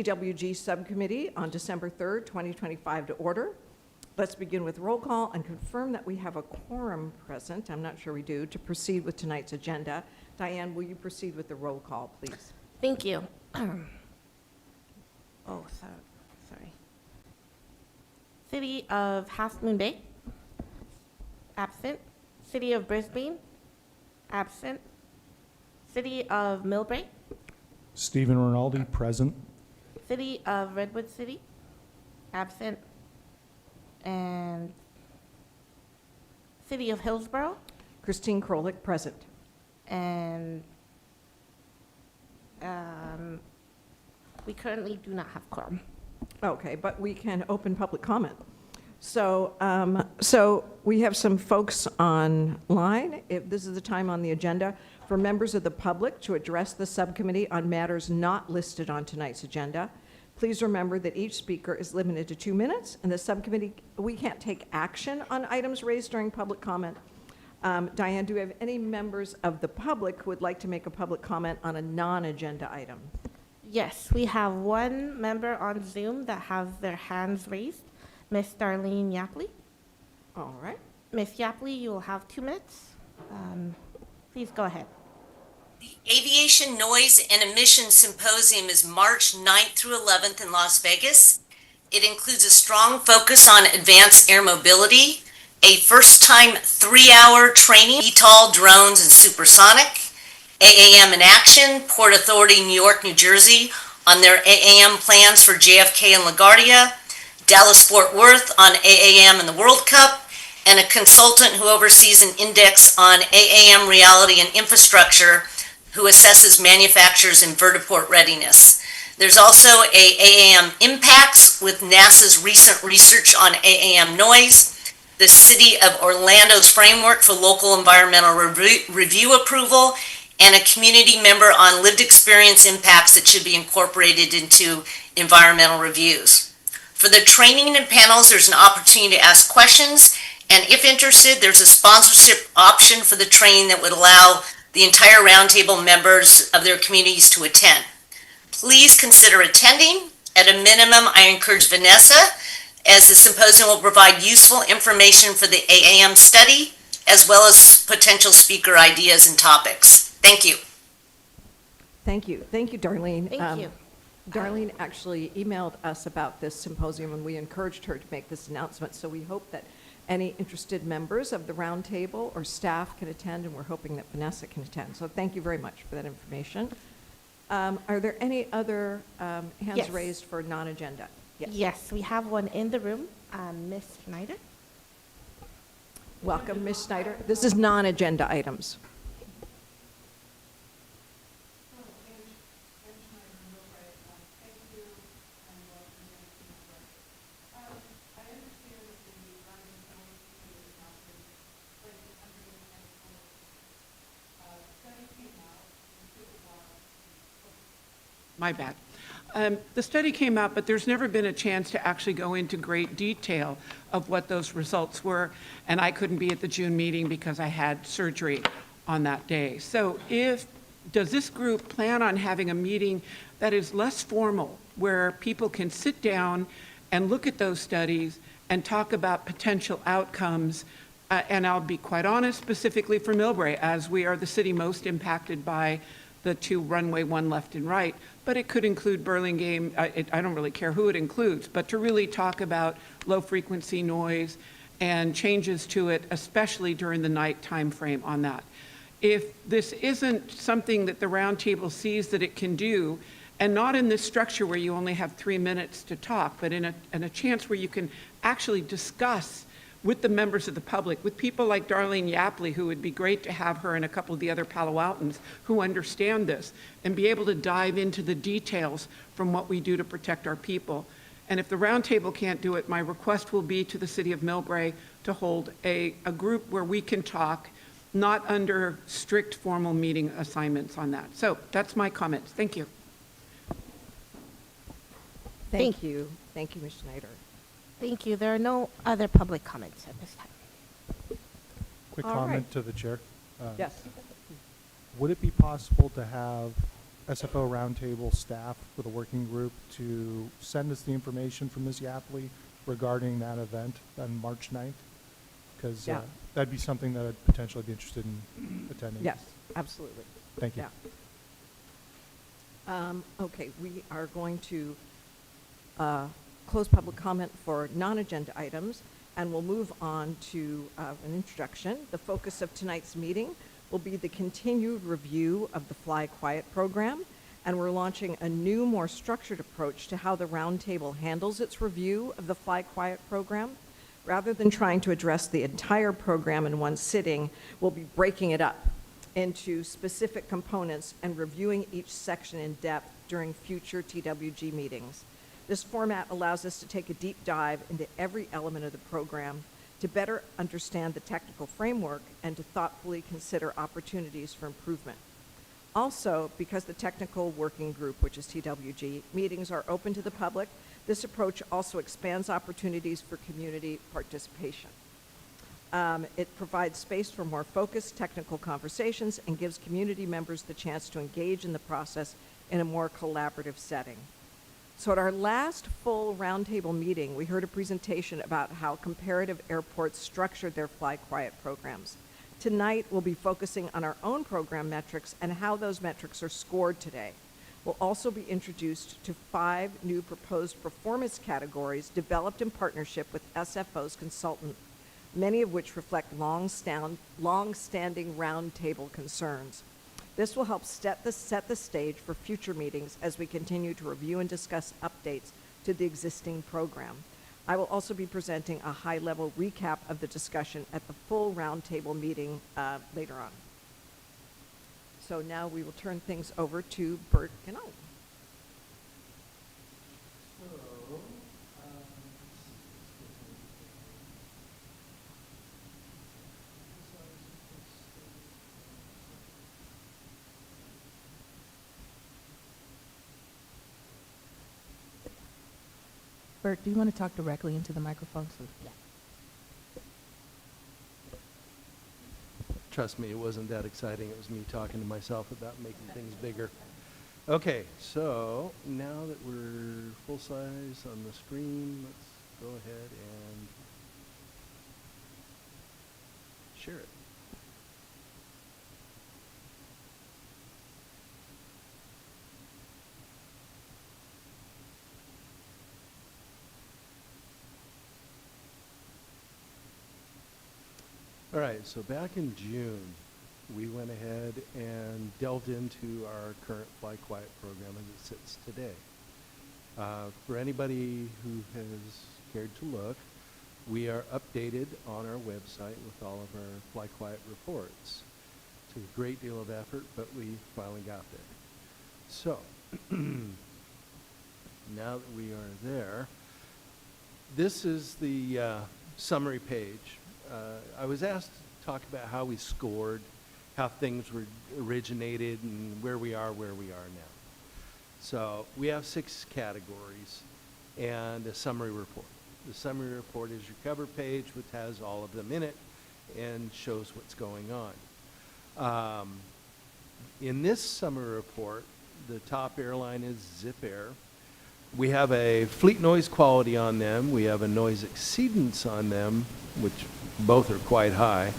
CDWG Subcommittee on December 3rd, 2025 to order. Let's begin with roll call and confirm that we have a quorum present. I'm not sure we do, to proceed with tonight's agenda. Diane, will you proceed with the roll call, please? Thank you. Sorry. City of Half Moon Bay, absent. City of Brisbane, absent. City of Millbrae, Stephen Rinaldi, present. City of Redwood City, absent. And City of Hillsborough, Christine Krolik, present. and we currently do not have quorum. Okay, but we can open public comment. So we have some folks online. If this is the time on the agenda for members of the public to address the subcommittee on matters not listed on tonight's agenda. Please remember that each speaker is limited to 2 minutes, and the subcommittee, we can't take action on items raised during public comment. Diane, do we have any members of the public who would like to make a public comment on a non-agenda item? Yes, we have one member on Zoom that has their hands raised, Miss Darlene Yapley. All right. Miss Yapley, you will have 2 minutes. Please go ahead. The Aviation Noise and Emissions Symposium is March 9th through 11th in Las Vegas. It includes a strong focus on advanced air mobility, a first-time 3-hour training, VTOL, drones, and supersonic, AAM in action, Port Authority, New York, New Jersey, on their AAM plans for JFK and LaGuardia, Dallas-Fort Worth on AAM and the World Cup, and a consultant who oversees an index on AAM reality and infrastructure who assesses manufacturers' and vertiport readiness. There's also a AAM impacts with NASA's recent research on AAM noise, the City of Orlando's framework for local environmental review approval, and a community member on lived experience impacts that should be incorporated into environmental reviews. For the training and panels, there's an opportunity to ask questions, and if interested, there's a sponsorship option for the training that would allow the entire roundtable members of their communities to attend. Please consider attending. At a minimum, I encourage Vanessa, as the symposium will provide useful information for the AAM study, as well as potential speaker ideas and topics. Thank you. Thank you. Thank you, Darlene. Thank you. Darlene actually emailed us about this symposium, and we encouraged her to make this announcement. So we hope that any interested members of the roundtable or staff can attend, and we're hoping that Vanessa can attend. So thank you very much for that information. Are there any other hands Yes. raised for non-agenda? Yes, we have one in the room, Miss Schneider. Welcome, Ms. Snyder. This is non-agenda items. My bad. The study came out, but there's never been a chance to actually go into great detail of what those results were, and I couldn't be at the June meeting because I had surgery on that day. So does this group plan on having a meeting that is less formal, where people can sit down and look at those studies and talk about potential outcomes? And I'll be quite honest, specifically for Millbrae, as we are the city most impacted by the 2 runway, 1 left and right, but it could include Burlingame. I don't really care who it includes, but to really talk about low frequency noise and changes to it, especially during the night time frame on that. If this isn't something that the roundtable sees that it can do, and not in this structure where you only have 3 minutes to talk, but in a chance where you can actually discuss with the members of the public, with people like Darlene Yapley, who would be great to have her, and a couple of the other Palo Altans who understand this and be able to dive into the details from what we do to protect our people. And if the roundtable can't do it, my request will be to the City of Millbrae to hold a group where we can talk, not under strict formal meeting assignments on that. So that's my comments. Thank you. Thank you. Thank you, Ms. Schneider. Thank you. There are no other public comments at this time. Quick All comment right. to the chair. Yes. Would it be possible to have SFO Roundtable staff with a working group to send us the information from Ms. Yapley regarding that event on March 9th? Because Yeah. that'd be something that I'd potentially be interested in attending. Yes, absolutely. Thank you. Yeah. Okay, we are going to close public comment for non-agenda items, and we'll move on to an introduction. The focus of tonight's meeting will be the continued review of the Fly Quiet program, and we're launching a new, more structured approach to how the Roundtable handles its review of the Fly Quiet program. Rather than trying to address the entire program in one sitting, we'll be breaking it up into specific components and reviewing each section in depth during future TWG meetings. This format allows us to take a deep dive into every element of the program to better understand the technical framework and to thoughtfully consider opportunities for improvement. Also, because the technical working group, which is TWG, meetings are open to the public, this approach also expands opportunities for community participation. It provides space for more focused technical conversations and gives community members the chance to engage in the process in a more collaborative setting. So at our last full roundtable meeting, we heard a presentation about how comparative airports structured their Fly Quiet programs. Tonight, we'll be focusing on our own program metrics and how those metrics are scored today. We'll also be introduced to 5 new proposed performance categories developed in partnership with SFO's consultant, many of which reflect long-standing roundtable concerns. This will help set the stage for future meetings as we continue to review and discuss updates to the existing program. I will also be presenting a high-level recap of the discussion at the full roundtable meeting later on. So now we will turn things over to Bert Gannon. Bert, do you want to talk directly into the microphone? Trust me, it wasn't that exciting. It was me talking to myself about making things bigger. Okay, so now that we're full size on the screen, let's go ahead and share it. All right, so back in June, we went ahead and delved into our current Fly Quiet program as it sits today. For anybody who has cared to look, we are updated on our website with all of our Fly Quiet reports. It's a great deal of effort, but we finally got there. So, now that we are there, this is the summary page. I was asked to talk about how we scored, how things were originated, and where we are now. So we have 6 categories and a summary report. The summary report is your cover page, which has all of them in it and shows what's going on. In this summary report, the top airline is Zip Air. We have a fleet noise quality on them. We have a noise exceedance on them, which both are quite high.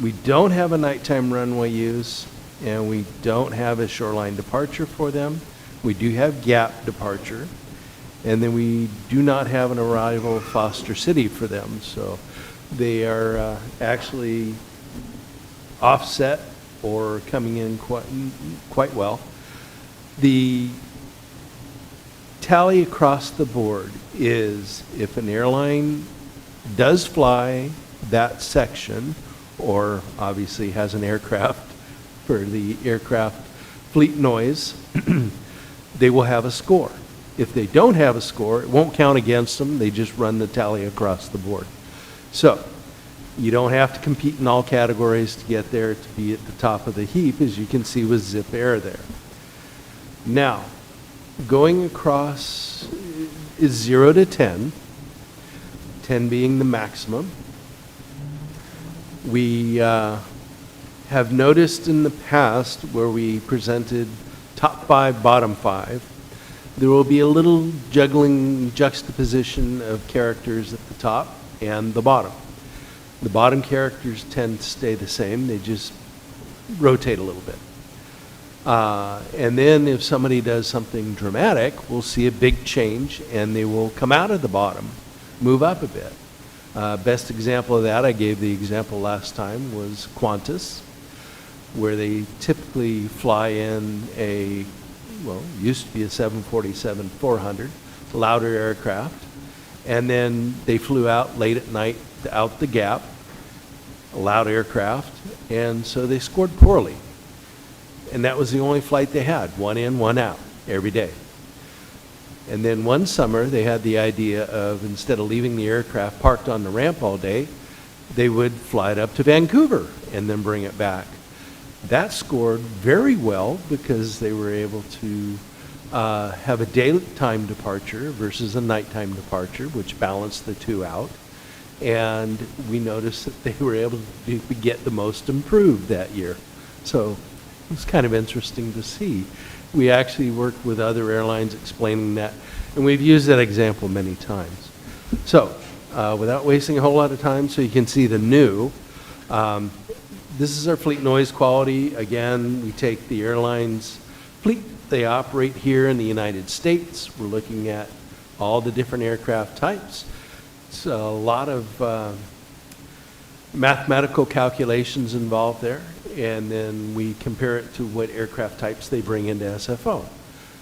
We don't have a nighttime runway use, and we don't have a shoreline departure for them. We do have gap departure, and then we do not have an arrival Foster City for them. So they are actually offset or coming in quite well. The tally across the board is if an airline does fly that section, or obviously has an aircraft for the aircraft fleet noise, they will have a score. If they don't have a score, it won't count against them. They just run the tally across the board. So you don't have to compete in all categories to get there to be at the top of the heap, as you can see with Zip Air there. Now, going across is 0 to 10, 10 being the maximum. We have noticed in the past where we presented top 5, bottom 5, there will be a little juggling juxtaposition of characters at the top and the bottom. The bottom characters tend to stay the same, they just rotate a little bit. And then if somebody does something dramatic, we'll see a big change and they will come out of the bottom, move up a bit. Best example of that, I gave the example last time, was Qantas, where they typically fly in a, well, used to be a 747-400, louder aircraft, and then they flew out late at night out the gap, a loud aircraft, and so they scored poorly. And that was the only flight they had, one in, one out, every day. And then one summer, they had the idea of, instead of leaving the aircraft parked on the ramp all day, they would fly it up to Vancouver and then bring it back. That scored very well because they were able to have a daytime departure versus a nighttime departure, which balanced the two out. And we noticed that they were able to get the most improved that year. So it was kind of interesting to see. We actually worked with other airlines explaining that, and we've used that example many times. So, without wasting a whole lot of time, so you can see the new, this is our fleet noise quality. Again, we take the airlines fleet they operate here in the United States. We're looking at all the different aircraft types. It's a lot of mathematical calculations involved there, and then we compare it to what aircraft types they bring into SFO.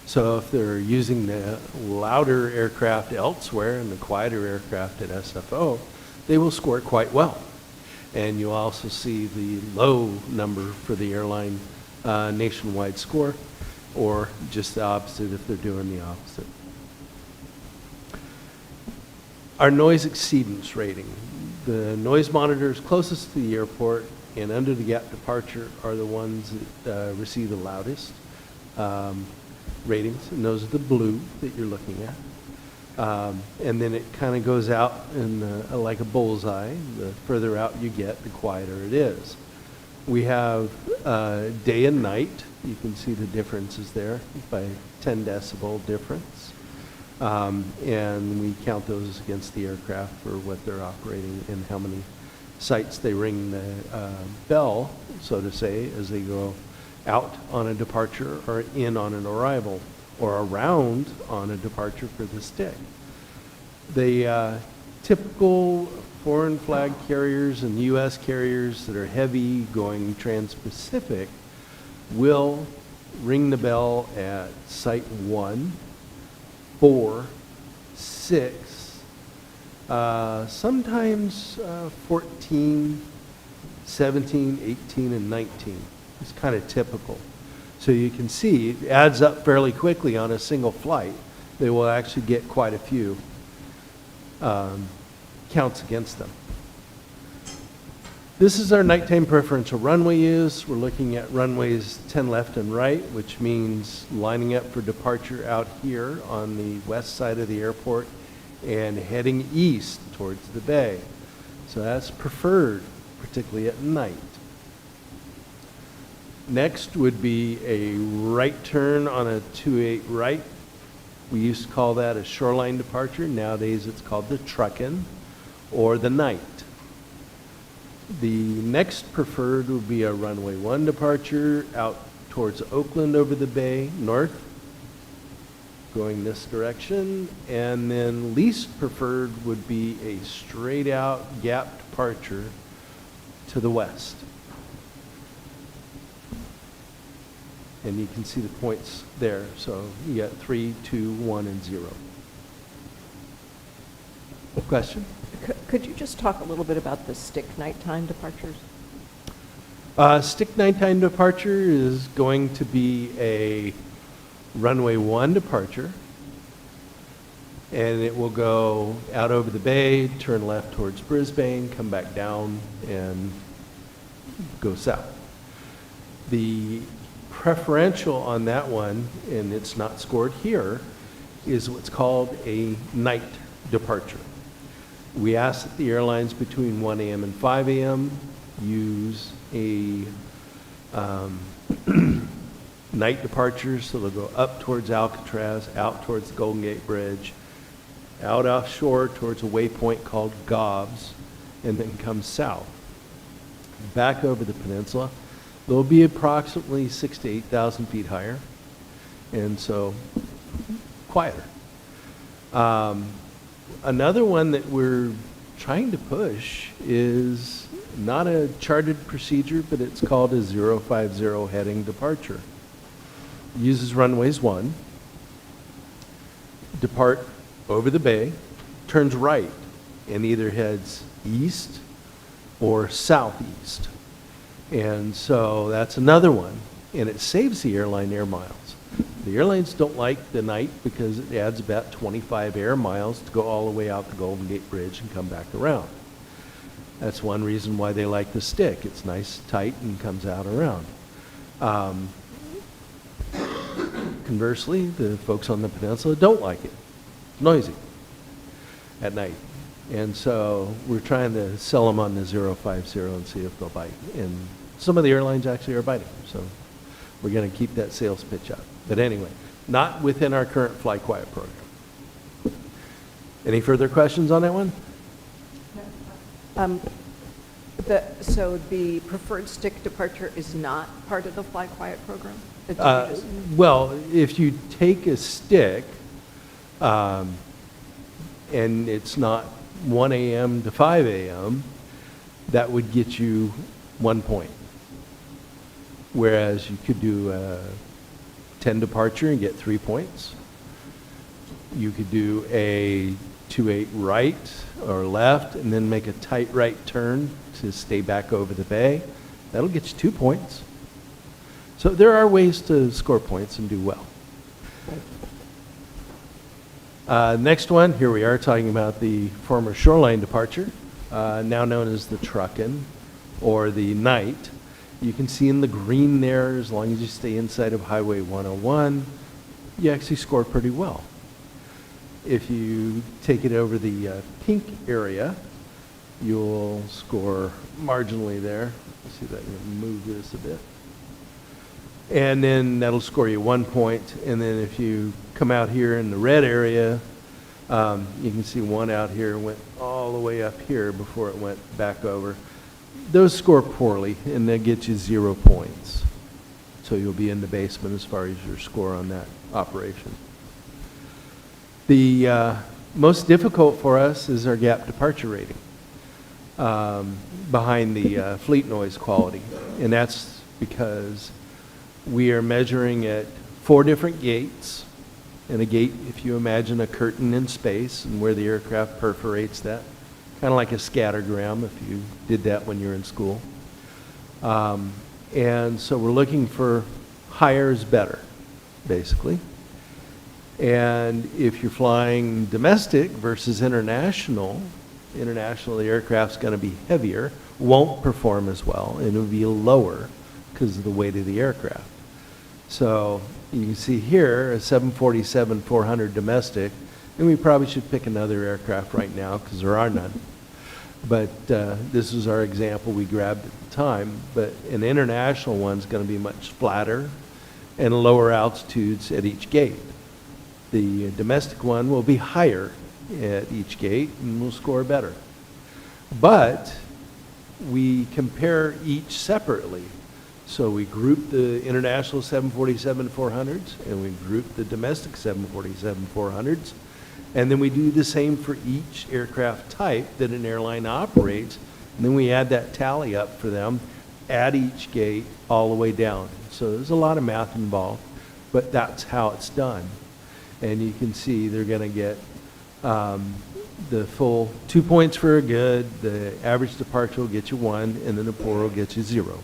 So if they're using the louder aircraft elsewhere and the quieter aircraft at SFO, they will score quite well. And you'll also see the low number for the airline nationwide score, or just the opposite if they're doing the opposite. Our noise exceedance rating. The noise monitors closest to the airport and under the gap departure are the ones that receive the loudest ratings, and those are the blue that you're looking at. And then it kind of goes out in like a bullseye. The further out you get, the quieter it is. We have day and night. You can see the differences there by 10 decibel difference. And we count those against the aircraft for what they're operating and how many sites they ring the bell, so to say, as they go out on a departure or in on an arrival or around on a departure for the stick. The typical foreign flag carriers and U.S. carriers that are heavy going trans-Pacific will ring the bell at site 1, 4, 6, sometimes 14, 17, 18, and 19. It's kind of typical. So you can see it adds up fairly quickly on a single flight. They will actually get quite a few counts against them. This is our nighttime preferential runway use. We're looking at runways 10 left and right, which means lining up for departure out here on the west side of the airport and heading east towards the bay. So that's preferred, particularly at night. Next would be a right turn on a 28 right. We used to call that a shoreline departure. Nowadays it's called the truck-in or the night. The next preferred would be a runway 1 departure out towards Oakland over the bay, north, going this direction. And then least preferred would be a straight out gap departure to the west. And you can see the points there. So you got 3, 2, 1, and 0. Question? Could you just talk a little bit about the stick nighttime departures? Stick nighttime departure is going to be a runway 1 departure. And it will go out over the bay, turn left towards Brisbane, come back down, and go south. The preferential on that one, and it's not scored here, is what's called a night departure. We ask that the airlines between 1 a.m. and 5 a.m. use a night departures, so they'll go up towards Alcatraz, out towards the Golden Gate Bridge, out offshore towards a waypoint called Gobs, and then come south. Back over the peninsula, they'll be approximately 6,000 to 8,000 feet higher, and so quieter. Another one that we're trying to push is not a charted procedure, but it's called a 050 heading departure. Uses runways 1, depart over the bay, turns right, and either heads east or southeast. And so that's another one, and it saves the airline air miles. The airlines don't like the night because it adds about 25 air miles to go all the way out the Golden Gate Bridge and come back around. That's one reason why they like the stick. It's nice, tight, and comes out around. Conversely, the folks on the peninsula don't like it. It's noisy at night. And so we're trying to sell them on the 050 and see if they'll bite. And some of the airlines actually are biting. So we're going to keep that sales pitch up. But anyway, not within our current Fly Quiet program. Any further questions on that one? So the preferred stick departure is not part of the Fly Quiet program? Did you just- Well, if you take a stick, and it's not 1 a.m. to 5 a.m., that would get you 1 point. Whereas you could do a 10 departure and get 3 points. You could do a 28 right or left and then make a tight right turn to stay back over the bay. That'll get you 2 points. So there are ways to score points and do well. Next one, here we are talking about the former shoreline departure, now known as the truckin' or the night. You can see in the green there, as long as you stay inside of Highway 101, you actually score pretty well. If you take it over the pink area, you'll score marginally there. Let's see if I can move this a bit. And then that'll score you 1 point. And then if you come out here in the red area, you can see one out here went all the way up here before it went back over. Those score poorly, and that gets you 0 points. So you'll be in the basement as far as your score on that operation. The most difficult for us is our gap departure rating behind the fleet noise quality. And that's because we are measuring at 4 different gates. And a gate, if you imagine a curtain in space and where the aircraft perforates that, kind of like a scattergram if you did that when you were in school. And so we're looking for higher is better, basically. And if you're flying domestic versus international, the aircraft's going to be heavier, won't perform as well, and it'll be lower because of the weight of the aircraft. So you can see here a 747-400 domestic, and we probably should pick another aircraft right now because there are none. But this is our example we grabbed at the time. But an international one's going to be much flatter and lower altitudes at each gate. The domestic one will be higher at each gate and will score better. But we compare each separately. So we group the international 747-400s and we group the domestic 747-400s. And then we do the same for each aircraft type that an airline operates. And then we add that tally up for them at each gate all the way down. So there's a lot of math involved, but that's how it's done. And you can see they're going to get the full 2 points for a good, the average departure will get you 1, and then the poor will get you 0.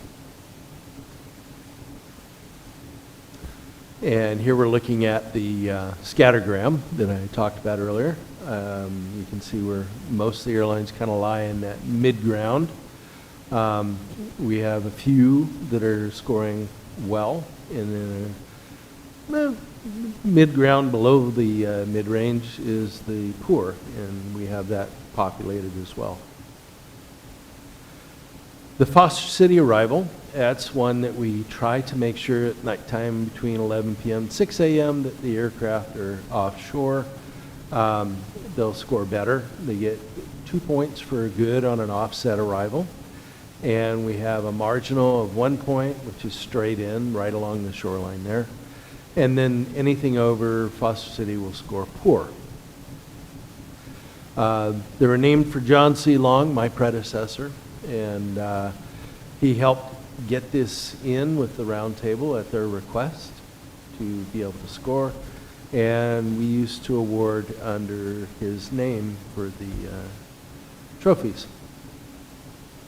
And here we're looking at the scattergram that I talked about earlier. You can see where most of the airlines kind of lie in that mid-ground. We have a few that are scoring well, and then mid-ground below the mid-range is the poor, and we have that populated as well. The Foster City arrival, that's one that we try to make sure at nighttime between 11 p.m. and 6 a.m. that the aircraft are offshore. They'll score better. They get 2 points for a good on an offset arrival. And we have a marginal of 1 point, which is straight in, right along the shoreline there. And then anything over Foster City will score poor. They were named for John C. Long, my predecessor, and he helped get this in with the Roundtable at their request to be able to score. And we used to award under his name for the trophies.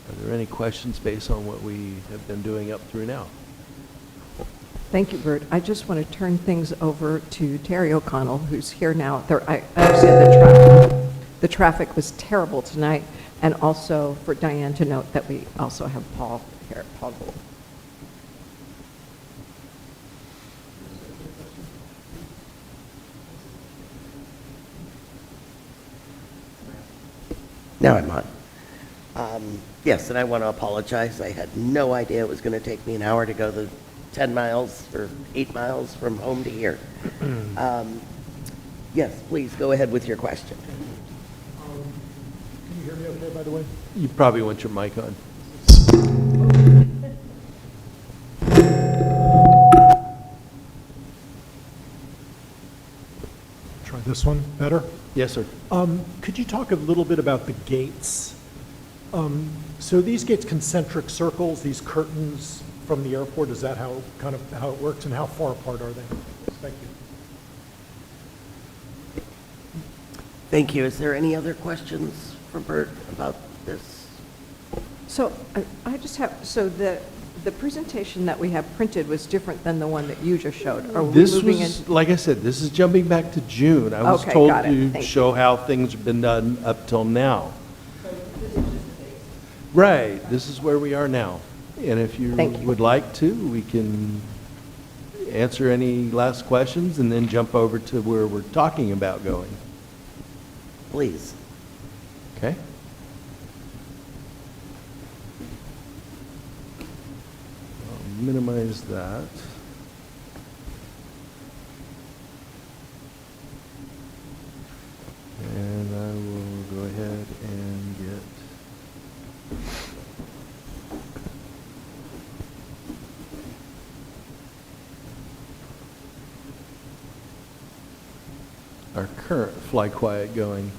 Are there any questions based on what we have been doing up through now? Thank you, Bert. I just want to turn things over to Terry O'Connell, who's here now. I understand the traffic was terrible tonight, and also for Diane to note that we also have Paul here, Paul Gould. Now I'm on. Yes, and I want to apologize. I had no idea it was going to take me an hour to go the 10 miles or 8 miles from home to here. Yes, please go ahead with your question. Can you hear me okay, by the way? You probably want your mic on. Try this one, better? Yes, sir. Could you talk a little bit about the gates? So these gates, concentric circles, these curtains from the airport, is that how it works, and how far apart are they? Thank you. Thank you. Is there any other questions for Bert about this? So I just have, so the presentation that we have printed was different than the one that you just showed. Are we This moving was, in? like I said, this is jumping back to June. I was Okay, told got it. to Thank show how things have been done up till now. Right, this is where we are now. And if you Thank you. would like to, we can answer any last questions and then jump over to where we're talking about going. Please. Okay? I'll minimize that. And I will go ahead and get our current fly quiet going.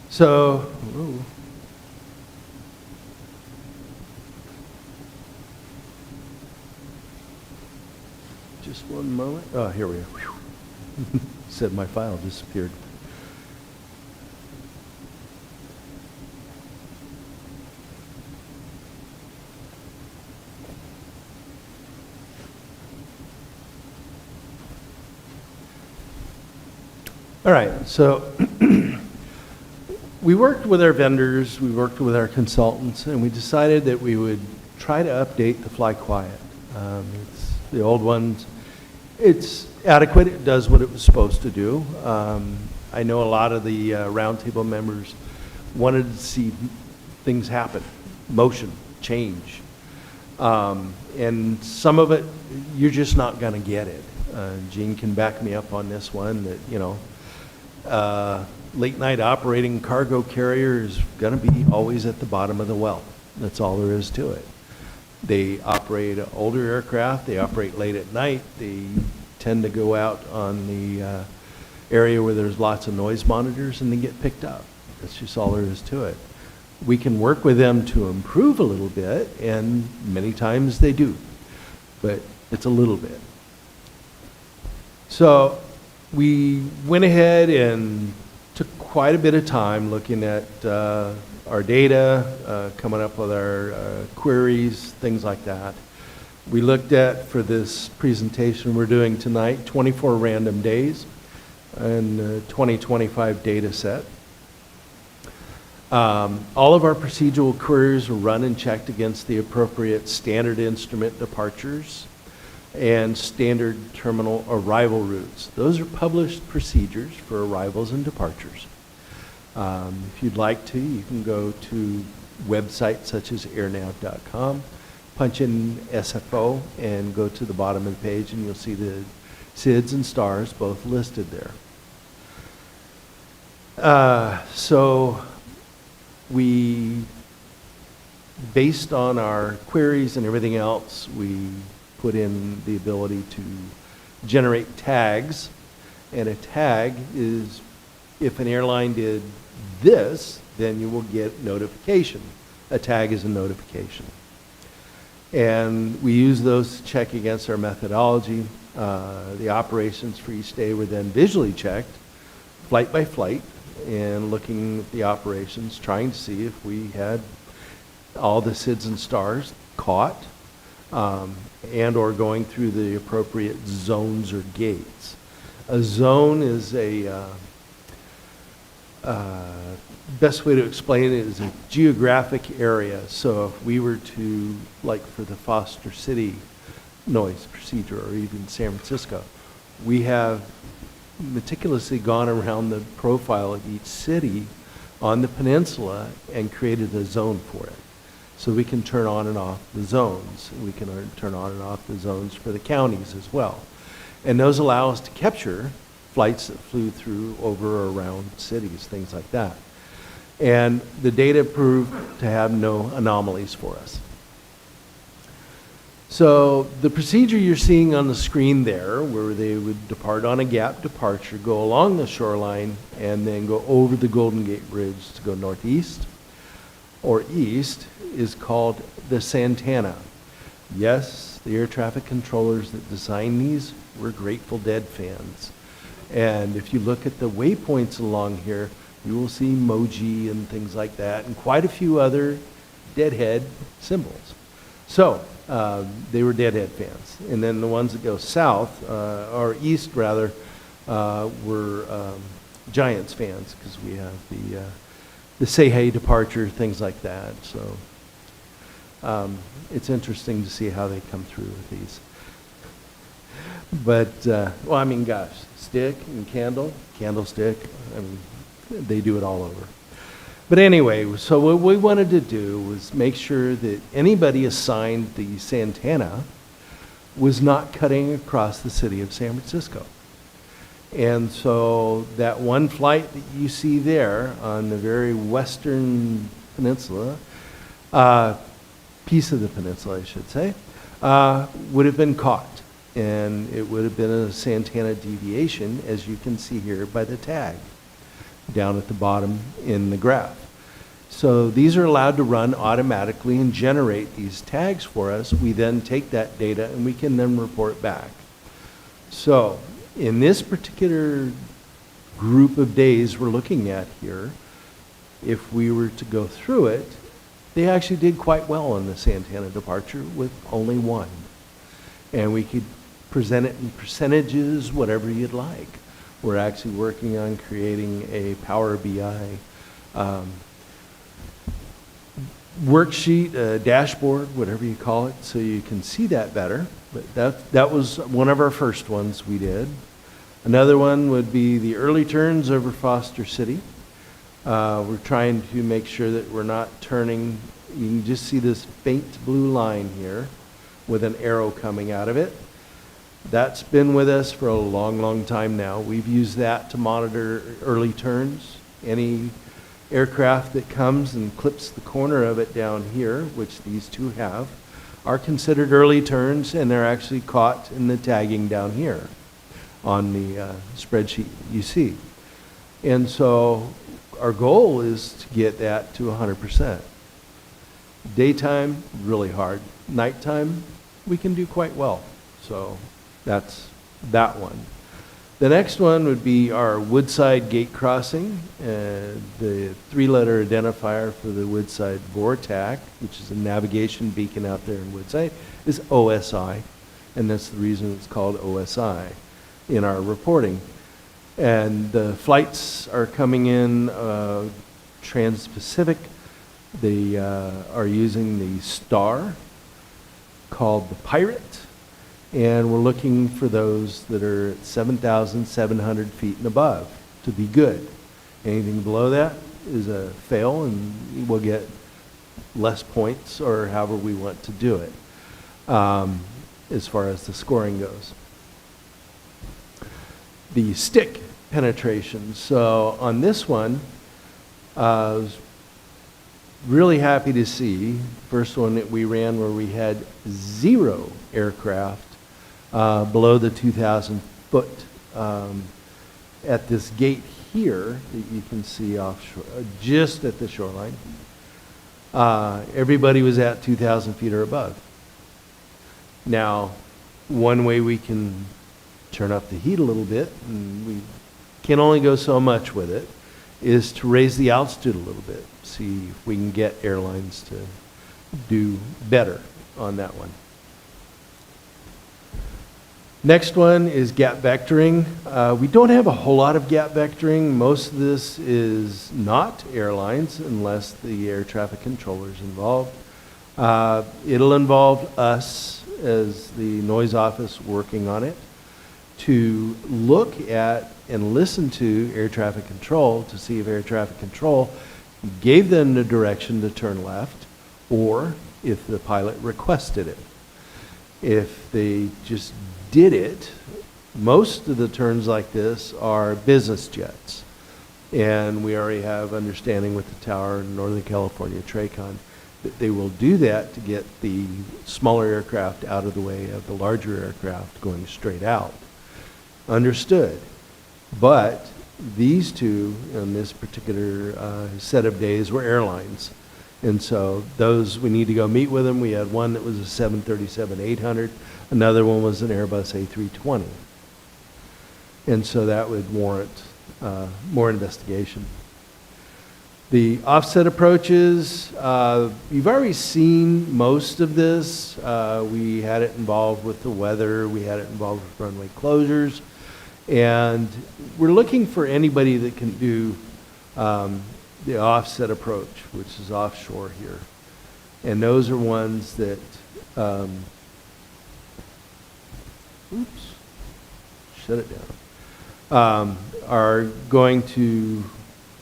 So, whoa. Just one moment. Oh, here we are. Whew. Said my file disappeared. All right, so we worked with our vendors, we worked with our consultants, and we decided that we would try to update the Fly Quiet. It's the old ones. It's adequate. It does what it was supposed to do. I know a lot of the Roundtable members wanted to see things happen, motion, change. And some of it, you're just not going to get it. Gene can back me up on this one that, you know, late night operating cargo carrier is going to be always at the bottom of the well. That's all there is to it. They operate older aircraft. They operate late at night. They tend to go out on the area where there's lots of noise monitors and they get picked up. That's just all there is to it. We can work with them to improve a little bit, and many times they do, but it's a little bit. So we went ahead and took quite a bit of time looking at our data, coming up with our queries, things like that. We looked at, for this presentation we're doing tonight, 24 random days and 2025 data set. All of our procedural queries were run and checked against the appropriate standard instrument departures and standard terminal arrival routes. Those are published procedures for arrivals and departures. If you'd like to, you can go to websites such as airnav.com, punch in SFO and go to the bottom of the page and you'll see the SIDS and stars both listed there. So we, based on our queries and everything else, we put in the ability to generate tags. And a tag is, if an airline did this, then you will get notification. A tag is a notification. And we use those to check against our methodology. The operations for each day were then visually checked, flight by flight, and looking at the operations, trying to see if we had all the SIDS and stars caught, and or going through the appropriate zones or gates. A zone is a, best way to explain it is a geographic area. So if we were to, like for the Foster City noise procedure, or even San Francisco, we have meticulously gone around the profile of each city on the peninsula and created a zone for it. So we can turn on and off the zones. We can turn on and off the zones for the counties as well. And those allow us to capture flights that flew through, over, or around cities, things like that. And the data proved to have no anomalies for us. So the procedure you're seeing on the screen there, where they would depart on a gap departure, go along the shoreline, and then go over the Golden Gate Bridge to go northeast or east, is called the Santana. Yes, the air traffic controllers that designed these were Grateful Dead fans. And if you look at the waypoints along here, you will see Moji and things like that, and quite a few other Deadhead symbols. So they were Deadhead fans. And then the ones that go south, or east rather, were Giants fans, because we have the Say Hey departure, things like that. So it's interesting to see how they come through with these. But, well, I mean, gosh, stick and candlestick, I mean, they do it all over. But anyway, so what we wanted to do was make sure that anybody assigned the Santana was not cutting across the city of San Francisco. And so that one flight that you see there on the very western peninsula, piece of the peninsula, I should say, would have been caught. And it would have been a Santana deviation, as you can see here by the tag down at the bottom in the graph. So these are allowed to run automatically and generate these tags for us. We then take that data and we can then report back. So in this particular group of days we're looking at here, if we were to go through it, they actually did quite well on the Santana departure with only one. And we could present it in percentages, whatever you'd like. We're actually working on creating a Power BI worksheet, a dashboard, whatever you call it, so you can see that better. But that was one of our first ones we did. Another one would be the early turns over Foster City. We're trying to make sure that we're not turning. You can just see this faint blue line here with an arrow coming out of it. That's been with us for a long, long time now. We've used that to monitor early turns. Any aircraft that comes and clips the corner of it down here, which these two have, are considered early turns, and they're actually caught in the tagging down here on the spreadsheet you see. And so our goal is to get that to 100%. Daytime, really hard. Nighttime, we can do quite well. So that's that one. The next one would be our Woodside Gate Crossing. The three-letter identifier for the Woodside VORTAC, which is a navigation beacon out there in Woodside, is OSI. And that's the reason it's called OSI in our reporting. And the flights are coming in trans-Pacific. They are using the star called the Pirate. And we're looking for those that are at 7,700 feet and above to be good. Anything below that is a fail, and we'll get less points, or however we want to do it, as far as the scoring goes. The stick penetration. So on this one, I was really happy to see, first one that we ran where we had 0 aircraft below the 2,000 foot at this gate here that you can see offshore, just at the shoreline. Everybody was at 2,000 feet or above. Now, one way we can turn up the heat a little bit, and we can only go so much with it, is to raise the altitude a little bit, see if we can get airlines to do better on that one. Next one is gap vectoring. We don't have a whole lot of gap vectoring. Most of this is not airlines unless the air traffic controller is involved. It'll involve us as the noise office working on it to look at and listen to air traffic control to see if air traffic control gave them the direction to turn left, or if the pilot requested it. If they just did it, most of the turns like this are business jets. And we already have understanding with the tower in Northern California, TRACON, that they will do that to get the smaller aircraft out of the way of the larger aircraft going straight out. Understood. But these two, in this particular set of days, were airlines. And so those, we need to go meet with them. We had one that was a 737-800. Another one was an Airbus A320. And so that would warrant more investigation. The offset approaches, you've already seen most of this. We had it involved with the weather. We had it involved with runway closures. And we're looking for anybody that can do the offset approach, which is offshore here. And those are ones that, shut it down, are going to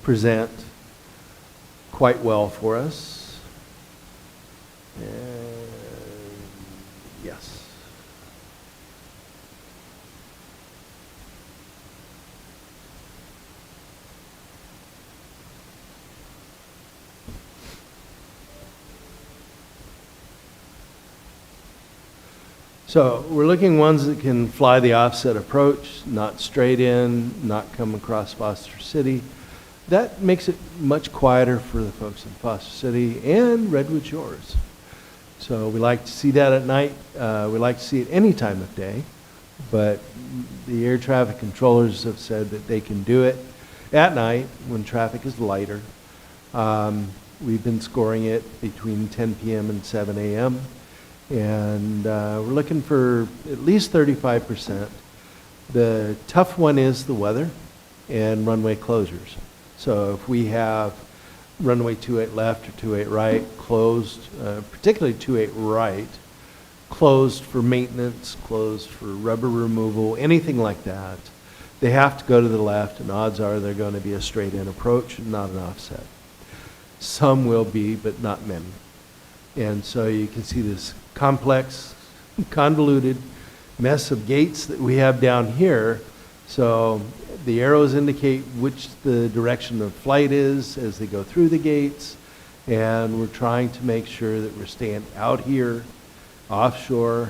present quite well for us. And yes. So we're looking ones that can fly the offset approach, not straight in, not come across Foster City. That makes it much quieter for the folks in Foster City and Redwood Shores. So we like to see that at night. We like to see it any time of day, but the air traffic controllers have said that they can do it at night when traffic is lighter. We've been scoring it between 10 p.m. and 7 a.m. And we're looking for at least 35%. The tough one is the weather and runway closures. So if we have runway 28 left or 28 right closed, particularly 28 right, closed for maintenance, closed for rubber removal, anything like that, they have to go to the left, and odds are they're going to be a straight-in approach, not an offset. Some will be, but not many. And so you can see this complex, convoluted mess of gates that we have down here. So the arrows indicate which the direction of flight is as they go through the gates. And we're trying to make sure that we're staying out here, offshore,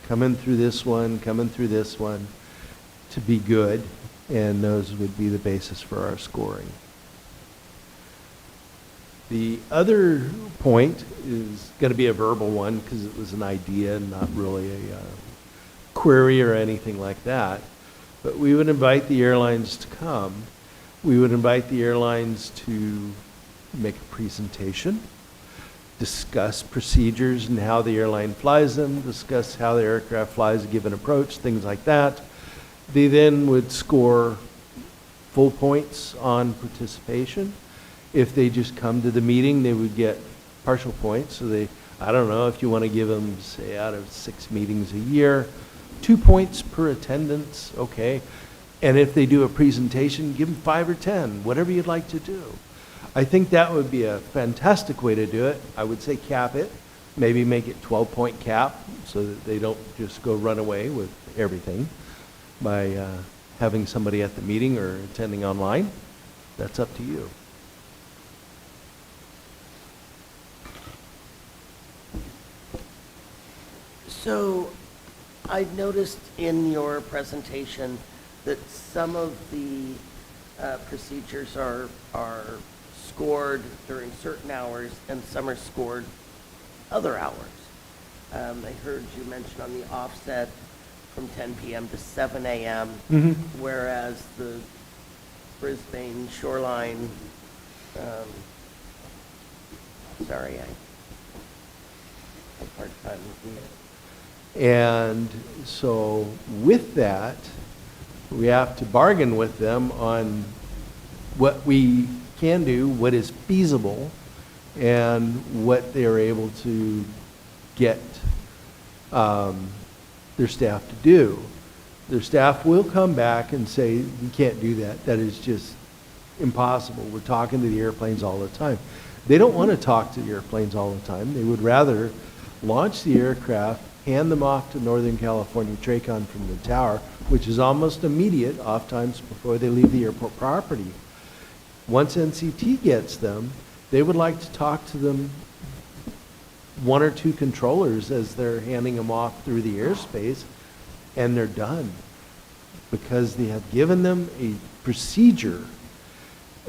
coming through this one, to be good. And those would be the basis for our scoring. The other point is going to be a verbal one because it was an idea and not really a query or anything like that. But we would invite the airlines to come. We would invite the airlines to make a presentation, discuss procedures and how the airline flies them, discuss how the aircraft flies a given approach, things like that. They then would score full points on participation. If they just come to the meeting, they would get partial points. So they, I don't know, if you want to give them, say, out of 6 meetings a year, 2 points per attendance, okay. And if they do a presentation, give them 5 or 10, whatever you'd like to do. I think that would be a fantastic way to do it. I would say cap it, maybe make it 12-point cap so that they don't just go run away with everything by having somebody at the meeting or attending online. That's up to you. So I noticed in your presentation that some of the procedures are scored during certain hours and some are scored other hours. I heard you mention on the offset from 10 p.m. to 7 a.m., whereas the Brisbane shoreline, sorry, I have a hard time with these. And so with that, we have to bargain with them on what we can do, what is feasible, and what they're able to get their staff to do. Their staff will come back and say, we can't do that. That is just impossible. We're talking to the airplanes all the time. They don't want to talk to the airplanes all the time. They would rather launch the aircraft, hand them off to Northern California TRACON from the tower, which is almost immediate, off times before they leave the airport property. Once NCT gets them, they would like to talk to them, one or two controllers as they're handing them off through the airspace, and they're done. Because they have given them a procedure,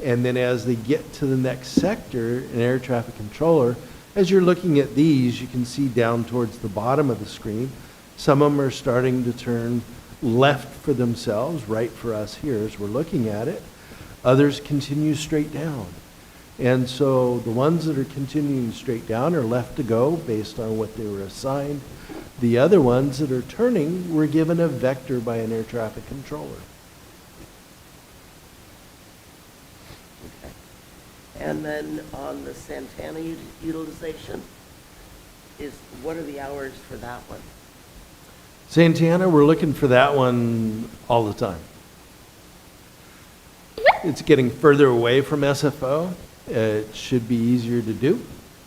and then as they get to the next sector, an air traffic controller, as you're looking at these, you can see down towards the bottom of the screen, some of them are starting to turn left for themselves, right for us here as we're looking at it. Others continue straight down. And so the ones that are continuing straight down are left to go based on what they were assigned. The other ones that are turning were given a vector by an air traffic controller. Okay. And then on the Santana utilization, what are the hours for that one? Santana, we're looking for that one all the time. It's getting further away from SFO. It should be easier to do.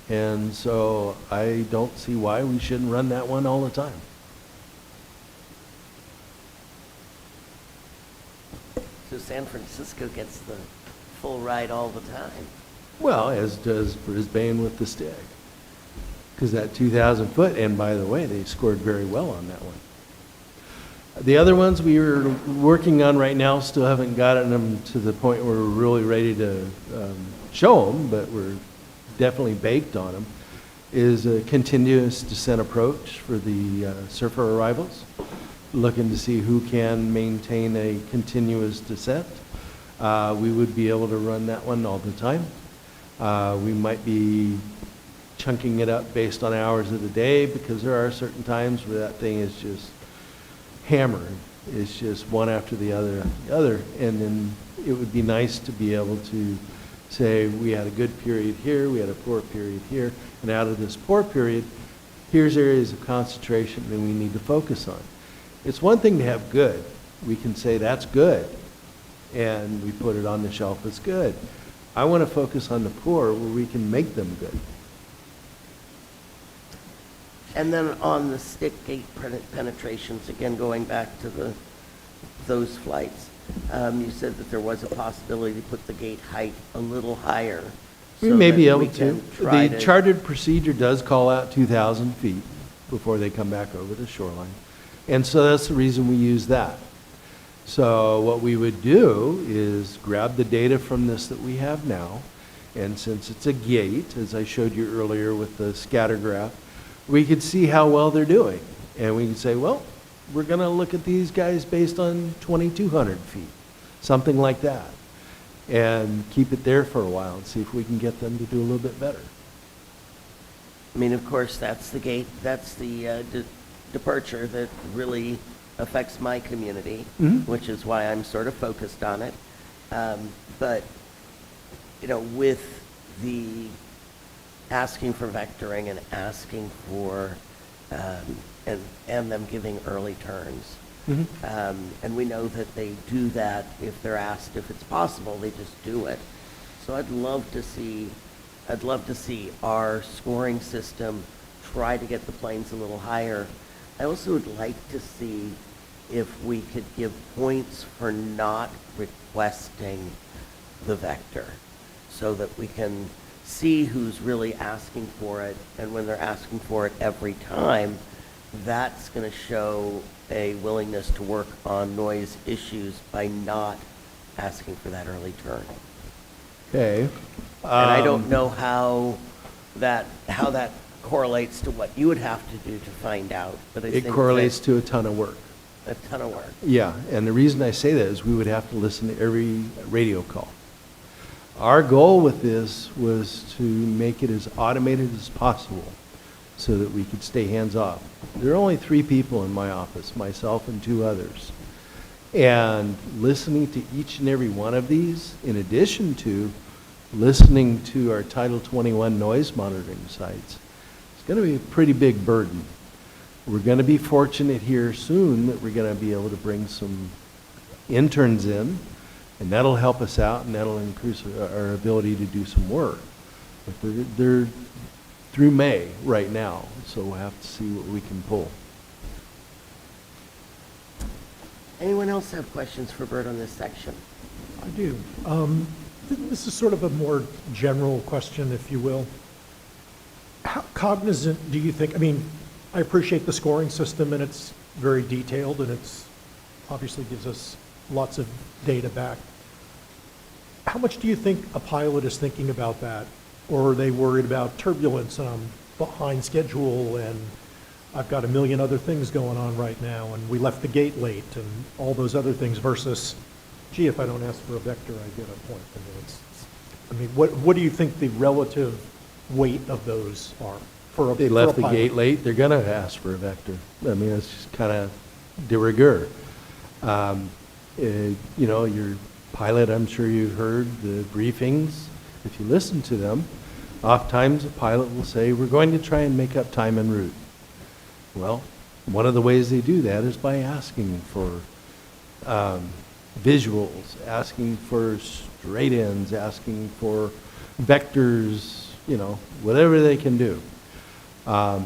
And so I don't see why we shouldn't run that one all the time. So San Francisco gets the full ride all the time. Well, as does Brisbane with the Stag. Because that 2,000 foot, and by the way, they scored very well on that one. The other ones we are working on right now, still haven't gotten them to the point where we're really ready to show them, but we're definitely baked on them, is a continuous descent approach for the surfer arrivals, looking to see who can maintain a continuous descent. We would be able to run that one all the time. We might be chunking it up based on hours of the day, because there are certain times where that thing is just hammered. It's just one after the other. And then it would be nice to be able to say, we had a good period here, we had a poor period here, and out of this poor period, here's areas of concentration that we need to focus on. It's one thing to have good. We can say that's good, and we put it on the shelf as good. I want to focus on the poor where we can make them good. And then on the stick gate penetrations, again, going back to those flights, you said that there was a possibility to put the gate height a little higher. We so may that be able we to. can try The chartered procedure does call out 2,000 feet before they come back over the shoreline. And so that's the reason we use that. So what we would do is grab the data from this that we have now, and since it's a gate, as I showed you earlier with the scatter graph, we could see how well they're doing. And we can say, well, we're going to look at these guys based on 2,200 feet, something like that, and keep it there for a while and see if we can get them to do a little bit better. I mean, of course, that's the gate, that's the departure that really affects my community, which is why I'm sort of focused on it. But, you know, with the asking for vectoring and asking for, and them giving early turns. And we know that they do that if they're asked if it's possible, they just do it. So I'd love to see our scoring system try to get the planes a little higher. I also would like to see if we could give points for not requesting the vector, so that we can see who's really asking for it, and when they're asking for it every time, that's going to show a willingness to work on noise issues by not asking for that early turn. Okay. And I don't know how that correlates to what you would have to do to find out, but I think It correlates that- to a ton of work. a ton of work. Yeah, and the reason I say that is we would have to listen to every radio call. Our goal with this was to make it as automated as possible so that we could stay hands-off. There are only 3 people in my office, myself and 2 others. And listening to each and every one of these, in addition to listening to our Title 21 noise monitoring sites, it's going to be a pretty big burden. We're going to be fortunate here soon that we're going to be able to bring some interns in, and that'll help us out, and that'll increase our ability to do some work. But they're through May right now, so we'll have to see what we can pull. Anyone else have questions for Bert on this section? I do. This is sort of a more general question, if you will. How cognizant do you think, I mean, I appreciate the scoring system, and it's very detailed, and it's obviously gives us lots of data back. How much do you think a pilot is thinking about that? Or are they worried about turbulence, and I'm behind schedule, and I've got a million other things going on right now, and we left the gate late, and all those other things, versus, gee, if I don't ask for a vector, I get a point. I mean, what do you think the relative weight of those are for a They for a left the pilot? gate late, they're going to ask for a vector. I mean, it's just kind of de rigueur. You know, your pilot, I'm sure you've heard the briefings. If you listen to them, oftentimes a pilot will say, we're going to try and make up time en route. Well, one of the ways they do that is by asking for visuals, asking for straight ins, asking for vectors, you know, whatever they can do. But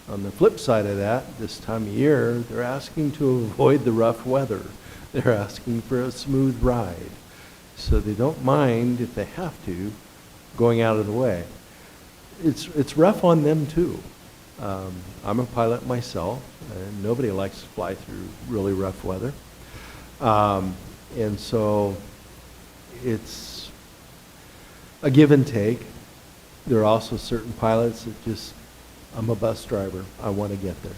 on the flip side of that, this time of year, they're asking to avoid the rough weather. They're asking for a smooth ride. So they don't mind, if they have to, going out of the way. It's rough on them too. I'm a pilot myself, and nobody likes to fly through really rough weather. And so it's a give and take. There are also certain pilots that just, I'm a bus driver, I want to get there.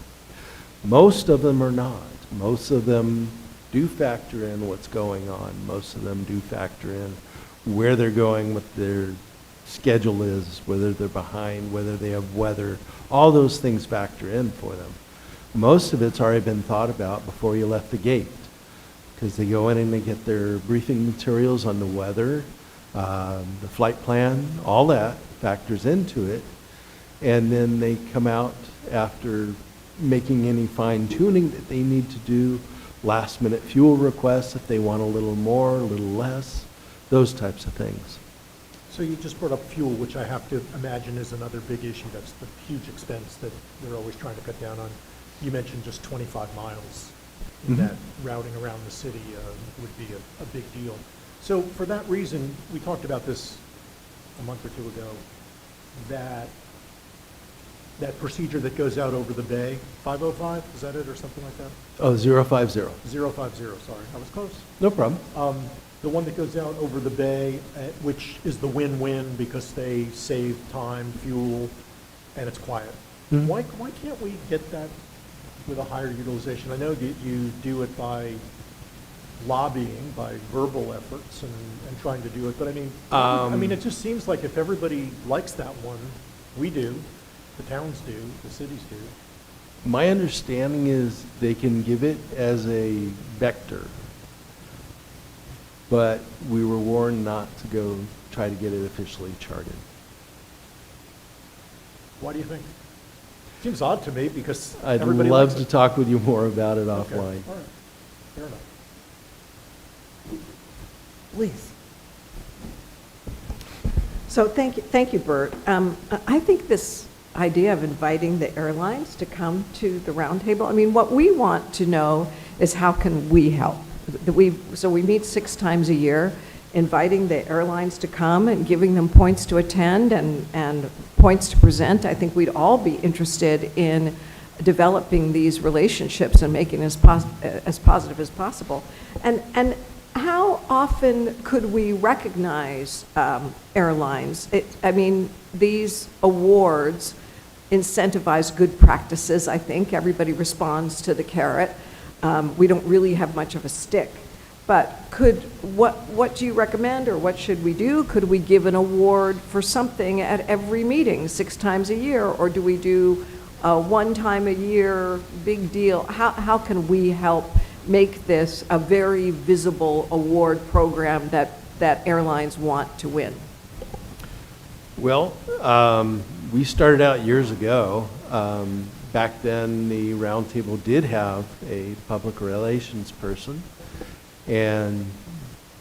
Most of them are not. Most of them do factor in what's going on. Most of them do factor in where they're going, what their schedule is, whether they're behind, whether they have weather. All those things factor in for them. Most of it's already been thought about before you left the gate, because they go in and they get their briefing materials on the weather, the flight plan, all that factors into it. And then they come out after making any fine tuning that they need to do, last minute fuel requests if they want a little more, a little less, those types of things. So you just brought up fuel, which I have to imagine is another big issue. That's the huge expense that they're always trying to cut down on. You mentioned just 25 miles in that routing around the city would be a big deal. So for that reason, we talked about this a month or two ago, that procedure that goes out over the bay, 505, is that it, or something like that? Oh, 050. 050, sorry, I was close. No problem. The one that goes out over the bay, which is the win-win because they save time, fuel, and it's quiet. Mhm. Why can't we get that with a higher utilization? I know that you do it by lobbying, by verbal efforts and trying to do it, but I mean, it just seems like if everybody likes that one, we do, the towns do, the cities do. My understanding is they can give it as a vector, but we were warned not to go try to get it officially charted. Why do you think? Seems odd to me because I'd everybody love likes to it. talk with you more about it Okay, offline. all right, fair enough. Please. So thank you, Bert. I think this idea of inviting the airlines to come to the roundtable, I mean, what we want to know is how can we help? So we meet 6 times a year, inviting the airlines to come and giving them points to attend and points to present. I think we'd all be interested in developing these relationships and making it as positive as possible. And how often could we recognize airlines? I mean, these awards incentivize good practices, I think. Everybody responds to the carrot. We don't really have much of a stick. But what do you recommend, or what should we do? Could we give an award for something at every meeting 6 times a year? Or do we do a 1 time a year big deal? How can we help make this a very visible award program that airlines want to win? Well, we started out years ago. Back then, the Roundtable did have a public relations person, and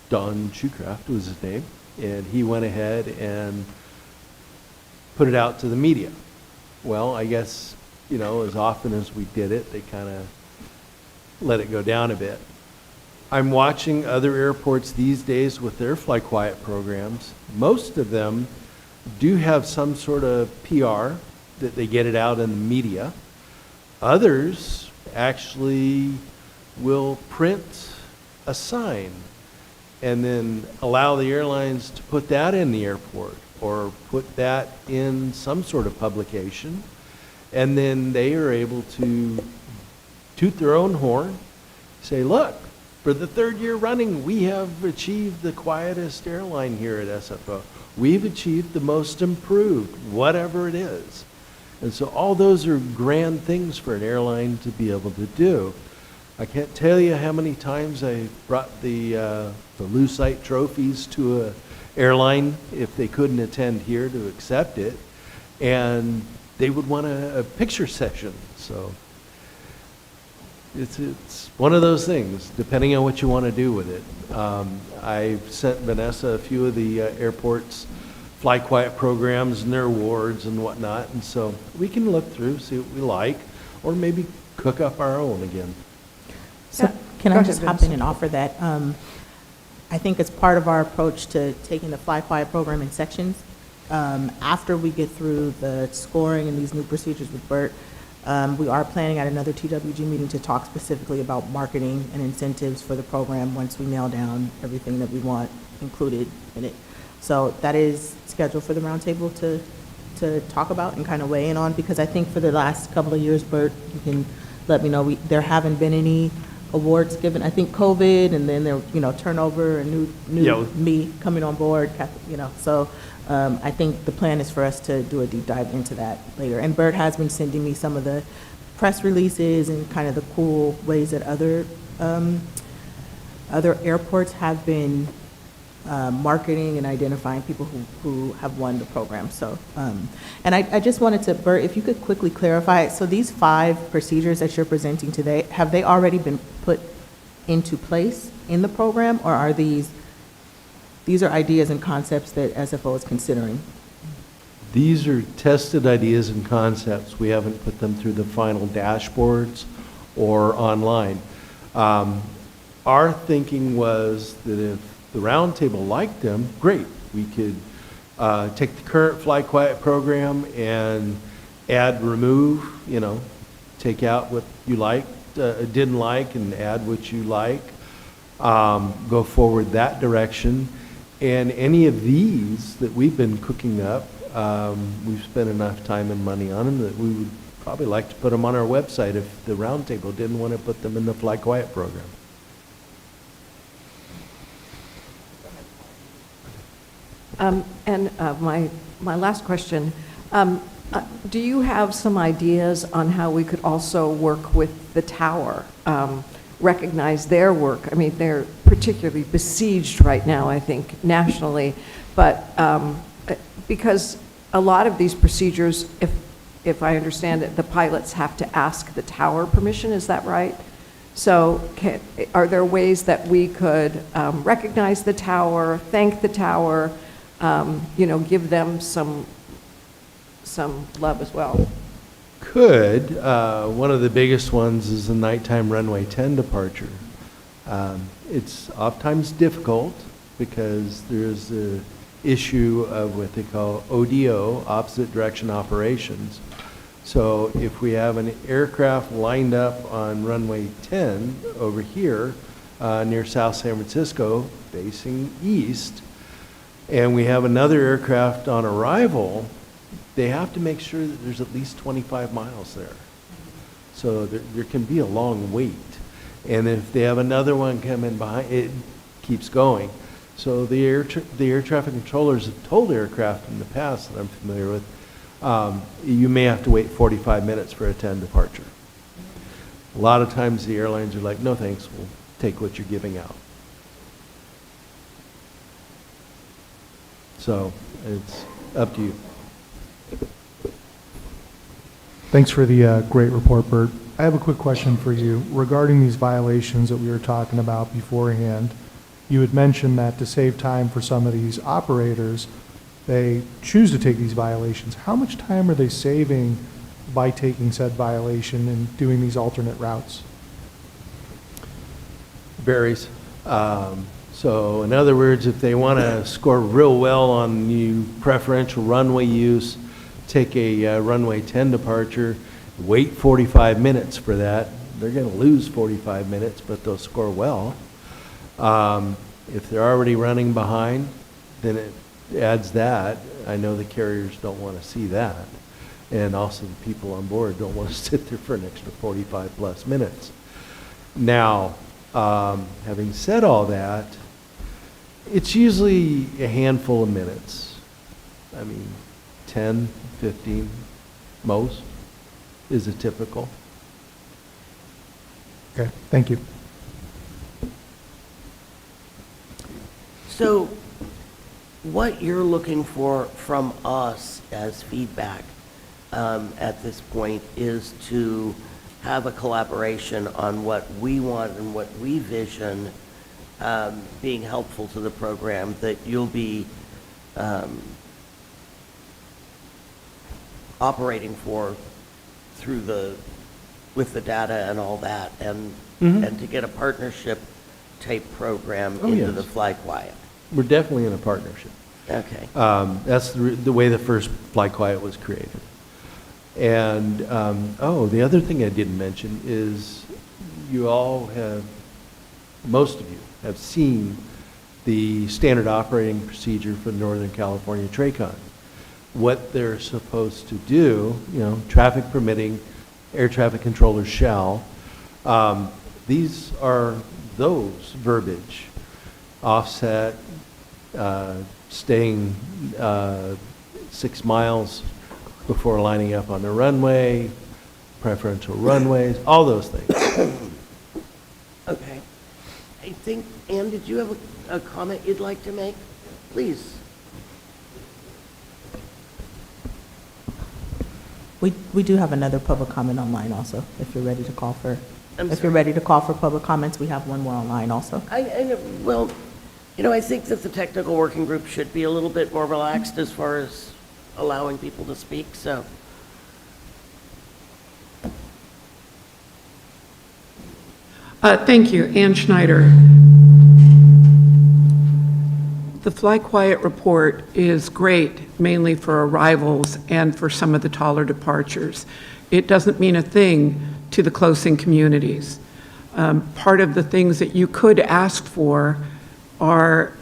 Don Shoecraft was his name, and he went ahead and put it out to the media. Well, I guess, as often as we did it, they kind of let it go down a bit. I'm watching other airports these days with their Fly Quiet programs. Most of them do have some sort of PR that they get it out in the media. Others actually will print a sign and then allow the airlines to put that in the airport or put that in some sort of publication, and then they are able to toot their own horn, say, look, for the 3rd year running, we have achieved the quietest airline here at SFO. We've achieved the most improved, whatever it is. And so all those are grand things for an airline to be able to do. I can't tell you how many times I brought the Lucite trophies to an airline if they couldn't attend here to accept it, and they would want a picture session. So it's one of those things, depending on what you want to do with it. I've sent Vanessa a few of the airports' Fly Quiet programs and their awards and whatnot, and so we can look through, see what we like, or maybe cook up our own again. So can Go I ahead, just hop Vince. in and offer that? I think as part of our approach to taking the Fly Quiet program in sections, after we get through the scoring and these new procedures with Bert, we are planning at another TWG meeting to talk specifically about marketing and incentives for the program once we nail down everything that we want included in it. So that is scheduled for the roundtable to talk about and kind of weigh in on, because I think for the last couple of years, Bert, you can let me know, there haven't been any awards given. I think COVID, and then there, turnover and new me coming on board, so I think the plan is for us to do a deep dive into that later. And Bert has been sending me some of the press releases and kind of the cool ways that other airports have been marketing and identifying people who have won the program. So, and I just wanted to, Bert, if you could quickly clarify, so these 5 procedures that you're presenting today, have they already been put into place in the program, or are these are ideas and concepts that SFO is considering? These are tested ideas and concepts. We haven't put them through the final dashboards or online. Our thinking was that if the Roundtable liked them, great. We could take the current Fly Quiet program and add, remove, take out what you liked, didn't like, and add what you like. Go forward that direction. And any of these that we've been cooking up, we've spent enough time and money on them that we would probably like to put them on our website if the Roundtable didn't want to put them in the Fly Quiet program. My last question, do you have some ideas on how we could also work with the tower, recognize their work? I mean, they're particularly besieged right now, I think, nationally, but because a lot of these procedures, if I understand it, the pilots have to ask the tower permission, is that right? So are there ways that we could recognize the tower, thank the tower, give them some love as well. Could. One of the biggest ones is the nighttime runway 10 departure. It's oftentimes difficult because there's the issue of what they call ODO, opposite direction operations. So if we have an aircraft lined up on runway 10 over here near South San Francisco facing east, and we have another aircraft on arrival, they have to make sure that there's at least 25 miles there. So there can be a long wait. And if they have another one coming behind, it keeps going. So the air traffic controllers have told aircraft in the past that I'm familiar with, you may have to wait 45 minutes for a 10 departure. A lot of times the airlines are like, no thanks, we'll take what you're giving out. So it's up to you. Thanks for the great report, Bert. I have a quick question for you. Regarding these violations that we were talking about beforehand, you had mentioned that to save time for some of these operators, they choose to take these violations. How much time are they saving by taking said violation and doing these alternate routes? Varies. So in other words, if they want to score real well on the preferential runway use, take a runway 10 departure, wait 45 minutes for that, they're going to lose 45 minutes, but they'll score well. If they're already running behind, then it adds that. I know the carriers don't want to see that. And also the people on board don't want to sit there for an extra 45 plus minutes. Now, having said all that, it's usually a handful of minutes. I mean, 10, 15, most is a typical. Okay, thank you. So what you're looking for from us as feedback at this point is to have a collaboration on what we want and what we vision being helpful to the program that you'll be operating for with the data and all that, and to get a partnership type program into yes. the Fly Quiet. We're definitely in a partnership. Okay. That's the way the first Fly Quiet was created. And, the other thing I didn't mention is you all have, most of you have seen the standard operating procedure for Northern California TRACON. What they're supposed to do, traffic permitting, air traffic controllers shall. These are those verbiage. Offset, staying 6 miles before lining up on the runway, preferential runways, all those things. Okay. I think, Ann, did you have a comment you'd like to make? Please. We do have another public comment online also, if you're ready to call for, I'm if sorry. you're ready to call for public comments, we have one more online also. Well, I think that the technical working group should be a little bit more relaxed as far as allowing people to speak, so. Thank you, Ann Schneider. The Fly Quiet report is great, mainly for arrivals and for some of the taller departures. It doesn't mean a thing to the close-in communities. Part of the things that you could ask for are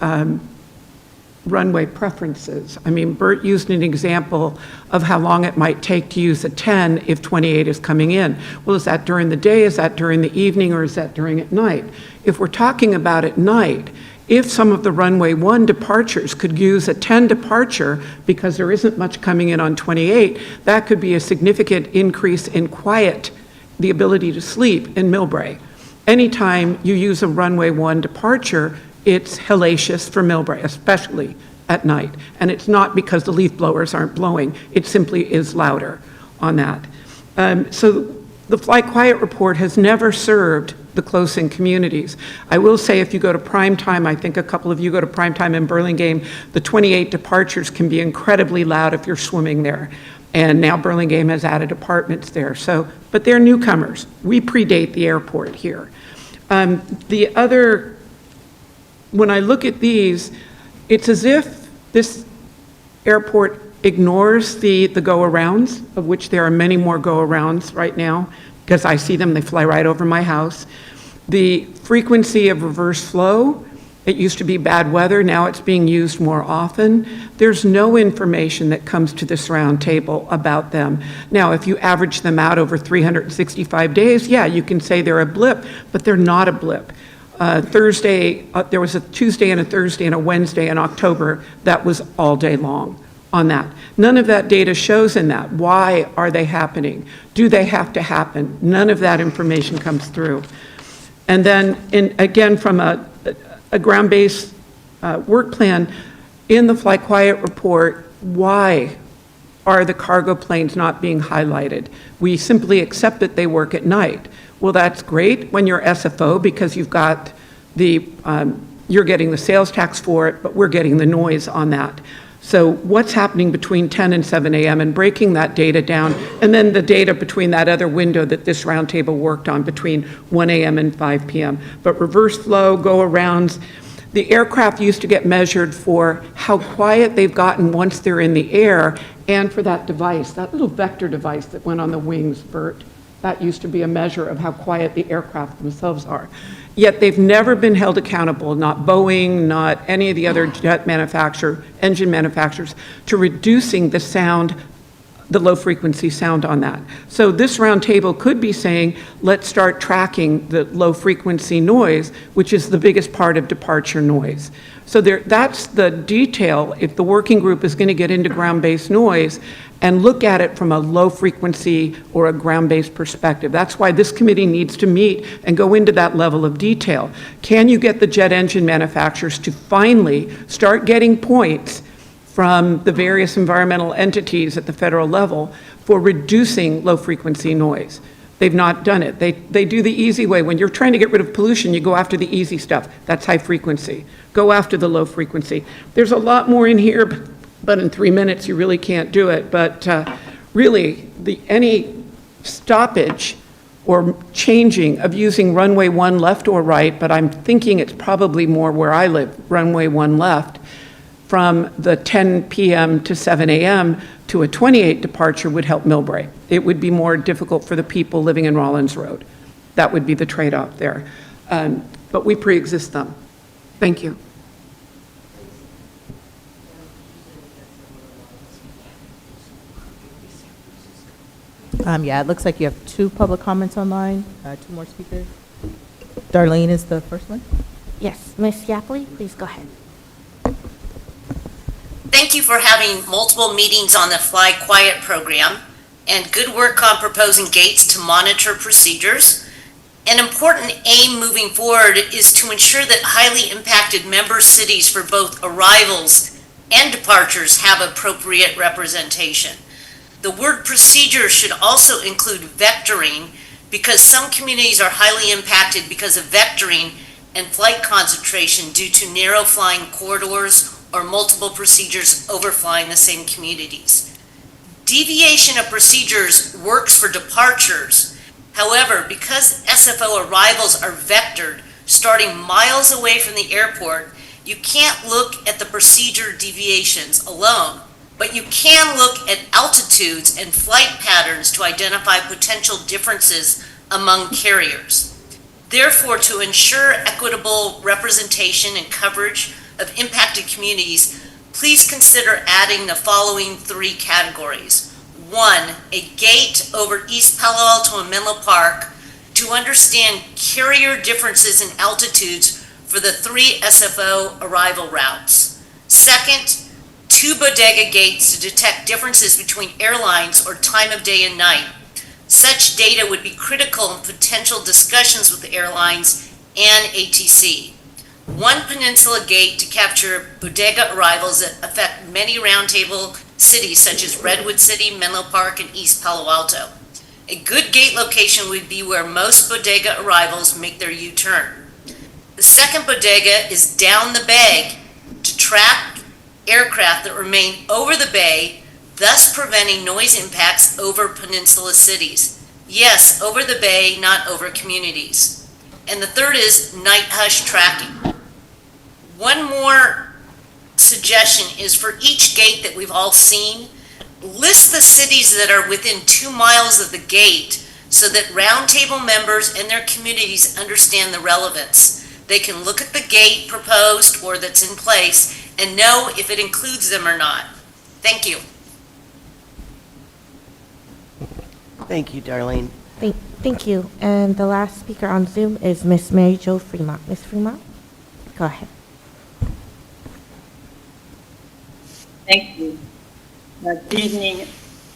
runway preferences. I mean, Bert used an example of how long it might take to use a 10 if 28 is coming in. Well, is that during the day, is that during the evening, or is that during at night? If we're talking about at night, if some of the runway 1 departures could use a 10 departure because there isn't much coming in on 28, that could be a significant increase in quiet, the ability to sleep in Millbrae. Anytime you use a runway 1 departure, it's hellacious for Millbrae, especially at night. And it's not because the leaf blowers aren't blowing, it simply is louder on that. So the Fly Quiet report has never served the close-in communities. I will say if you go to prime time, I think a couple of you go to prime time in Burlingame, the 28 departures can be incredibly loud if you're swimming there. And now Burlingame has added apartments there. So, but they're newcomers. We predate the airport here. The other, when I look at these, it's as if this airport ignores the go-arounds, of which there are many more go-arounds right now, because I see them, they fly right over my house. The frequency of reverse flow, it used to be bad weather, now it's being used more often. There's no information that comes to this roundtable about them. Now, if you average them out over 365 days, yeah, you can say they're a blip, but they're not a blip. Thursday, there was a Tuesday and a Thursday and a Wednesday in October that was all day long on that. None of that data shows in that. Why are they happening? Do they have to happen? None of that information comes through. And then, again, from a ground-based work plan, in the Fly Quiet report, why are the cargo planes not being highlighted? We simply accept that they work at night. Well, that's great when you're SFO because you've got you're getting the sales tax for it, but we're getting the noise on that. So what's happening between 10 and 7 a.m. and breaking that data down, and then the data between that other window that this roundtable worked on between 1 a.m. and 5 p.m. But reverse flow, go-arounds, the aircraft used to get measured for how quiet they've gotten once they're in the air, and for that device, that little vector device that went on the wings, Bert, that used to be a measure of how quiet the aircraft themselves are. Yet they've never been held accountable, not Boeing, not any of the other engine manufacturers, to reducing the sound, the low frequency sound on that. So this roundtable could be saying, let's start tracking the low frequency noise, which is the biggest part of departure noise. So that's the detail, if the working group is going to get into ground-based noise and look at it from a low frequency or a ground-based perspective. That's why this committee needs to meet and go into that level of detail. Can you get the jet engine manufacturers to finally start getting points from the various environmental entities at the federal level for reducing low frequency noise? They've not done it. They do the easy way. When you're trying to get rid of pollution, you go after the easy stuff. That's high frequency. Go after the low frequency. There's a lot more in here, but in 3 minutes you really can't do it. But really, any stoppage or changing of using runway 1 left or right, but I'm thinking it's probably more where I live, runway 1 left, from the 10 p.m. to 7 a.m. to a 28 departure would help Millbrae. It would be more difficult for the people living in Rollins Road. That would be the trade-off there. But we pre-exist them. Thank you. Yeah, it looks like you have 2 public comments online, 2 more speakers. Darlene is the first one. Yes, Ms. Yapley, please go ahead. Thank you for having multiple meetings on the Fly Quiet program and good work on proposing gates to monitor procedures. An important aim moving forward is to ensure that highly impacted member cities for both arrivals and departures have appropriate representation. The word procedure should also include vectoring because some communities are highly impacted because of vectoring and flight concentration due to narrow flying corridors or multiple procedures overflying the same communities. Deviation of procedures works for departures. However, because SFO arrivals are vectored, starting miles away from the airport, you can't look at the procedure deviations alone, but you can look at altitudes and flight patterns to identify potential differences among carriers. Therefore, to ensure equitable representation and coverage of impacted communities, please consider adding the following 3 categories. 1, a gate over East Palo Alto and Menlo Park to understand carrier differences in altitudes for the 3 SFO arrival routes. 2nd, 2 bodega gates to detect differences between airlines or time of day and night. Such data would be critical in potential discussions with the airlines and ATC. 1 peninsula gate to capture bodega arrivals that affect many roundtable cities such as Redwood City, Menlo Park, and East Palo Alto. A good gate location would be where most bodega arrivals make their U-turn. The second bodega is down the bay to trap aircraft that remain over the bay, thus preventing noise impacts over peninsula cities. Yes, over the bay, not over communities. And the third is night hush tracking. One more suggestion is for each gate that we've all seen, list the cities that are within 2 miles of the gate so that Roundtable members and their communities understand the relevance. They can look at the gate proposed or that's in place and know if it includes them or not. Thank you. Thank you, Darlene. Thank you. And the last speaker on Zoom is Miss Mary Jo Fremont. Ms. Fremont, go ahead. Thank you. Good evening.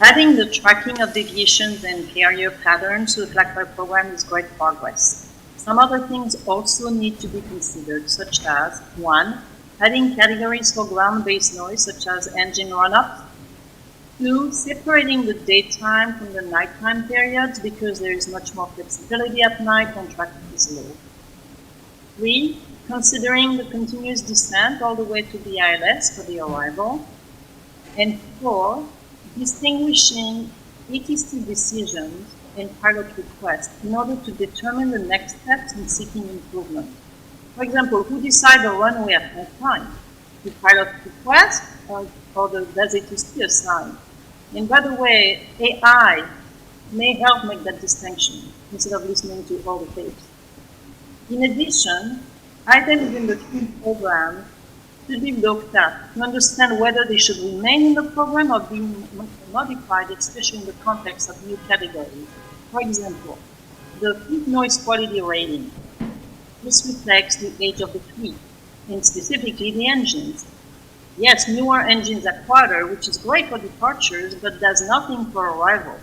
Adding the tracking of deviations and carrier patterns to the flag fire program is great progress. Some other things also need to be considered, such as 1, adding categories for ground-based noise, such as engine run-ups. 2, separating the daytime from the nighttime periods because there is much more flexibility at night when traffic is low. 3, considering the continuous descent all the way to the ILS for the arrival. And 4, distinguishing ATC decisions and pilot requests in order to determine the next steps in seeking improvement. For example, who decides the runway at what time? The pilot request or does ATC assign? And by the way, AI may help make that distinction instead of listening to all the tapes. In addition, items in the field program should be looked at to understand whether they should remain in the program or be modified, especially in the context of new categories. For example, the fleet noise quality rating. This reflects the age of the fleet, and specifically the engines. Yes, newer engines are quieter, which is great for departures, but does nothing for arrival.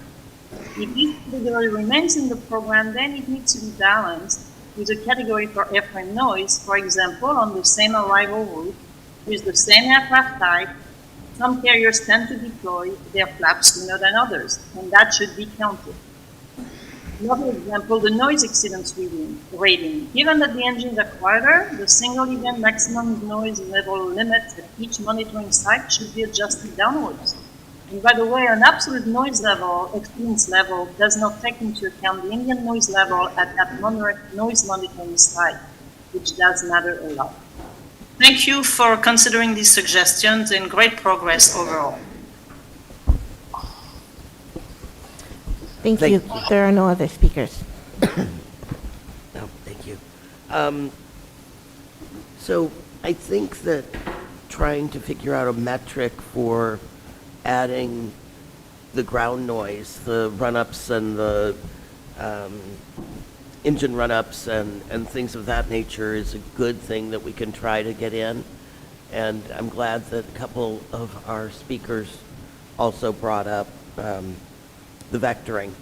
If this category remains in the program, then it needs to be balanced with a category for airframe noise. For example, on the same arrival route, with the same aircraft type, some carriers tend to deploy their flaps sooner than others, and that should be counted. Another example, the noise exceedance rating. Given that the engines are quieter, the single event maximum noise level limits at each monitoring site should be adjusted downwards. And by the way, an absolute noise level, experience level, does not take into account the ambient noise level at that noise monitoring site, which does matter a lot. Thank you for considering these suggestions and great progress overall. Thank you. There are no other speakers. No, thank you. So I think that trying to figure out a metric for adding the ground noise, the run-ups and the engine run-ups and things of that nature is a good thing that we can try to get in. And I'm glad that a couple of our speakers also brought up the vectoring,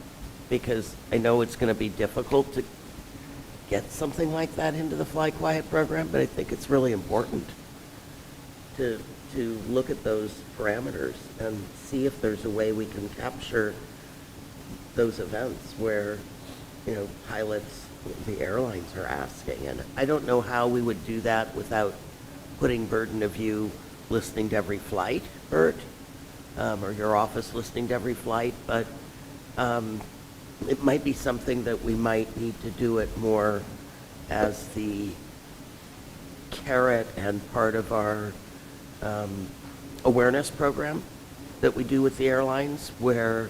because I know it's going to be difficult to get something like that into the Fly Quiet program, but I think it's really important to look at those parameters and see if there's a way we can capture those events where, you know, pilots, the airlines are asking. And I don't know how we would do that without putting burden of view listening to every flight, Bert, or your office listening to every flight, but it might be something that we might need to do it more as the carrot and part of our awareness program that we do with the airlines, where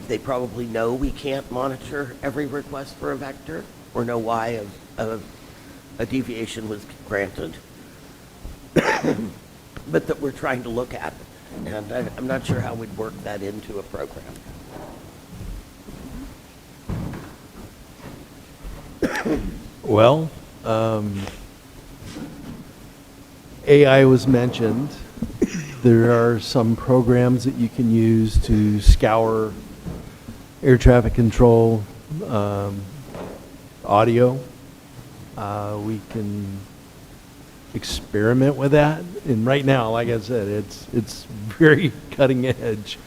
they probably know we can't monitor every request for a vector or know why a deviation was granted, but that we're trying to look at. And I'm not sure how we'd work that into a program. Well, AI was mentioned. There are some programs that you can use to scour air traffic control audio. We can experiment with that. And right now, like I said, it's very cutting edge.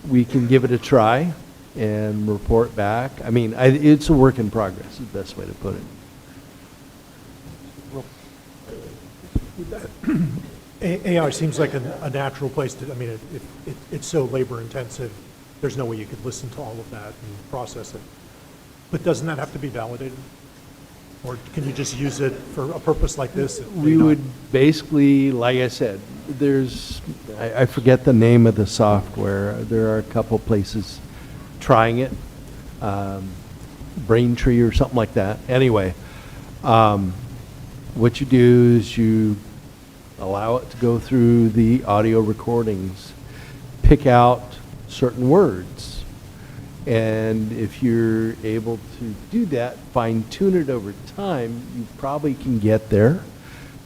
We can give it a try. and report back. I mean, it's a work in progress, is the best way to put it. AI seems like a natural place to, I mean, it's so labor intensive, there's no way you could listen to all of that and process it. But doesn't that have to be validated? Or can you just use it for a purpose like this? It may We not- would basically, like I said, I forget the name of the software. There are a couple places trying it, Braintree or something like that. Anyway, what you do is you allow it to go through the audio recordings, pick out certain words. And if you're able to do that, fine tune it over time, you probably can get there.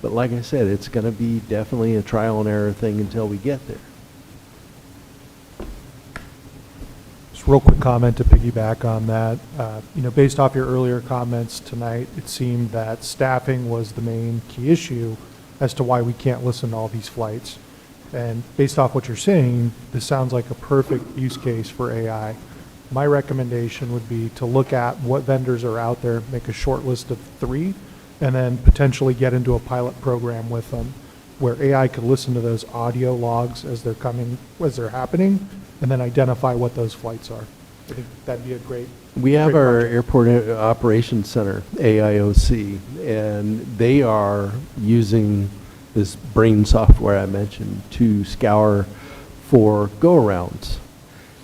But like I said, it's going to be definitely a trial and error thing until we get there. Just real quick comment to piggyback on that. Based off your earlier comments tonight, it seemed that staffing was the main key issue as to why we can't listen to all these flights. And based off what you're saying, this sounds like a perfect use case for AI. My recommendation would be to look at what vendors are out there, make a short list of 3, and then potentially get into a pilot program with them where AI could listen to those audio logs as they're happening, and then identify what those flights are. I think that'd be a great. We have great our project. Airport Operations Center, AIOC, and they are using this brain software I mentioned to scour for go-arounds.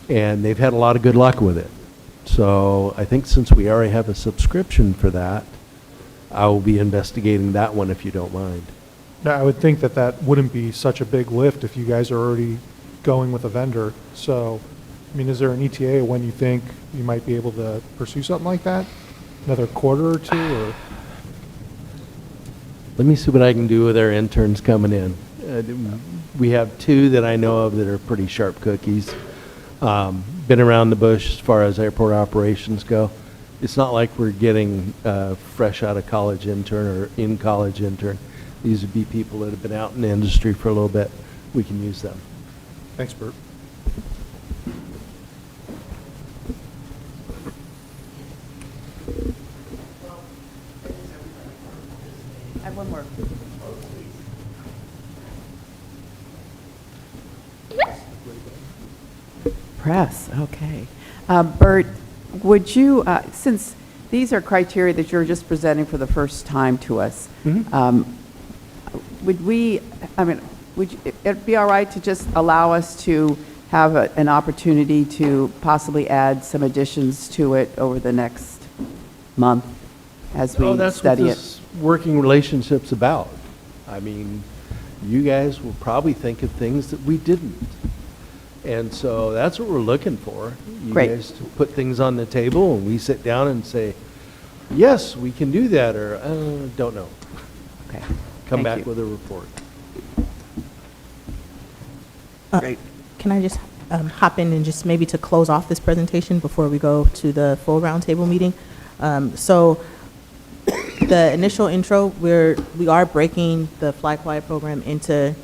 And they've had a lot of good luck with it. So I think since we already have a subscription for that, I will be investigating that one if you don't mind. Now, I would think that that wouldn't be such a big lift if you guys are already going with a vendor. So, I mean, is there an ETA when you think you might be able to pursue something like that? Another quarter or two, or? Let me see what I can do with our interns coming in. We have 2 that I know of that are pretty sharp cookies. Been around the bush as far as airport operations go. It's not like we're getting fresh out of college intern or in college intern. These would be people that have been out in the industry for a little bit. We can use them. Thanks, Bert. I have one more. Press, okay. Bert, would you, since these are criteria that you're just presenting for the first time to us, would it be all right to just allow us to have an opportunity to possibly add some additions to it over the next month as we That's what study it? this working relationship's about. I mean, you guys will probably think of things that we didn't. And so that's what we're looking for. You Great. guys to put things on the table and we sit down and say, yes, we can do that, or don't know. Okay. Come Thank back you. with a report. Great. Can I just hop in and just maybe to close off this presentation before we go to the full roundtable meeting? So the initial intro, we are breaking the Fly Quiet program into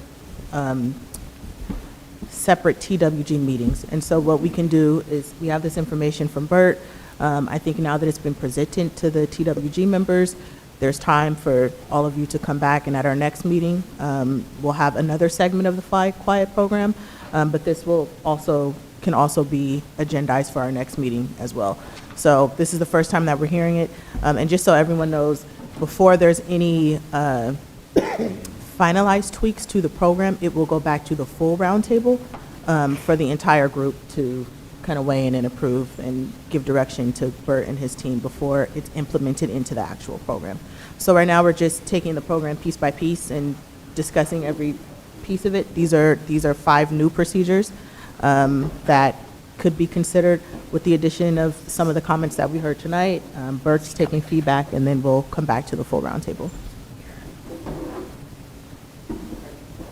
separate TWG meetings. And so what we can do is, we have this information from Bert. I think now that it's been presented to the TWG members, there's time for all of you to come back, and at our next meeting, we'll have another segment of the Fly Quiet program, but this can also be agendized for our next meeting as well. So this is the first time that we're hearing it, and just so everyone knows, before there's any finalized tweaks to the program, it will go back to the full roundtable for the entire group to kind of weigh in and approve and give direction to Bert and his team before it's implemented into the actual program. So right now, we're just taking the program piece by piece and discussing every piece of it. These are 5 new procedures that could be considered with the addition of some of the comments that we heard tonight. Bert's taking feedback, and then we'll come back to the full roundtable.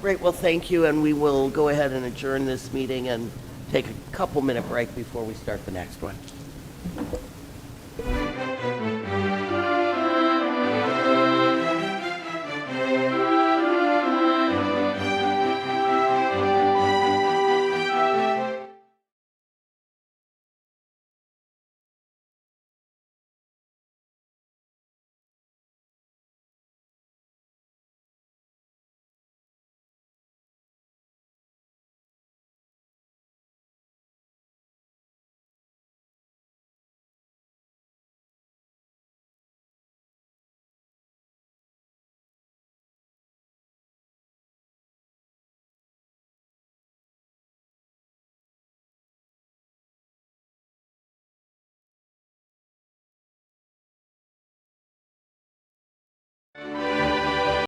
Great, well, thank you, and we will go ahead and adjourn this meeting and take a couple-minute break before we start the next one.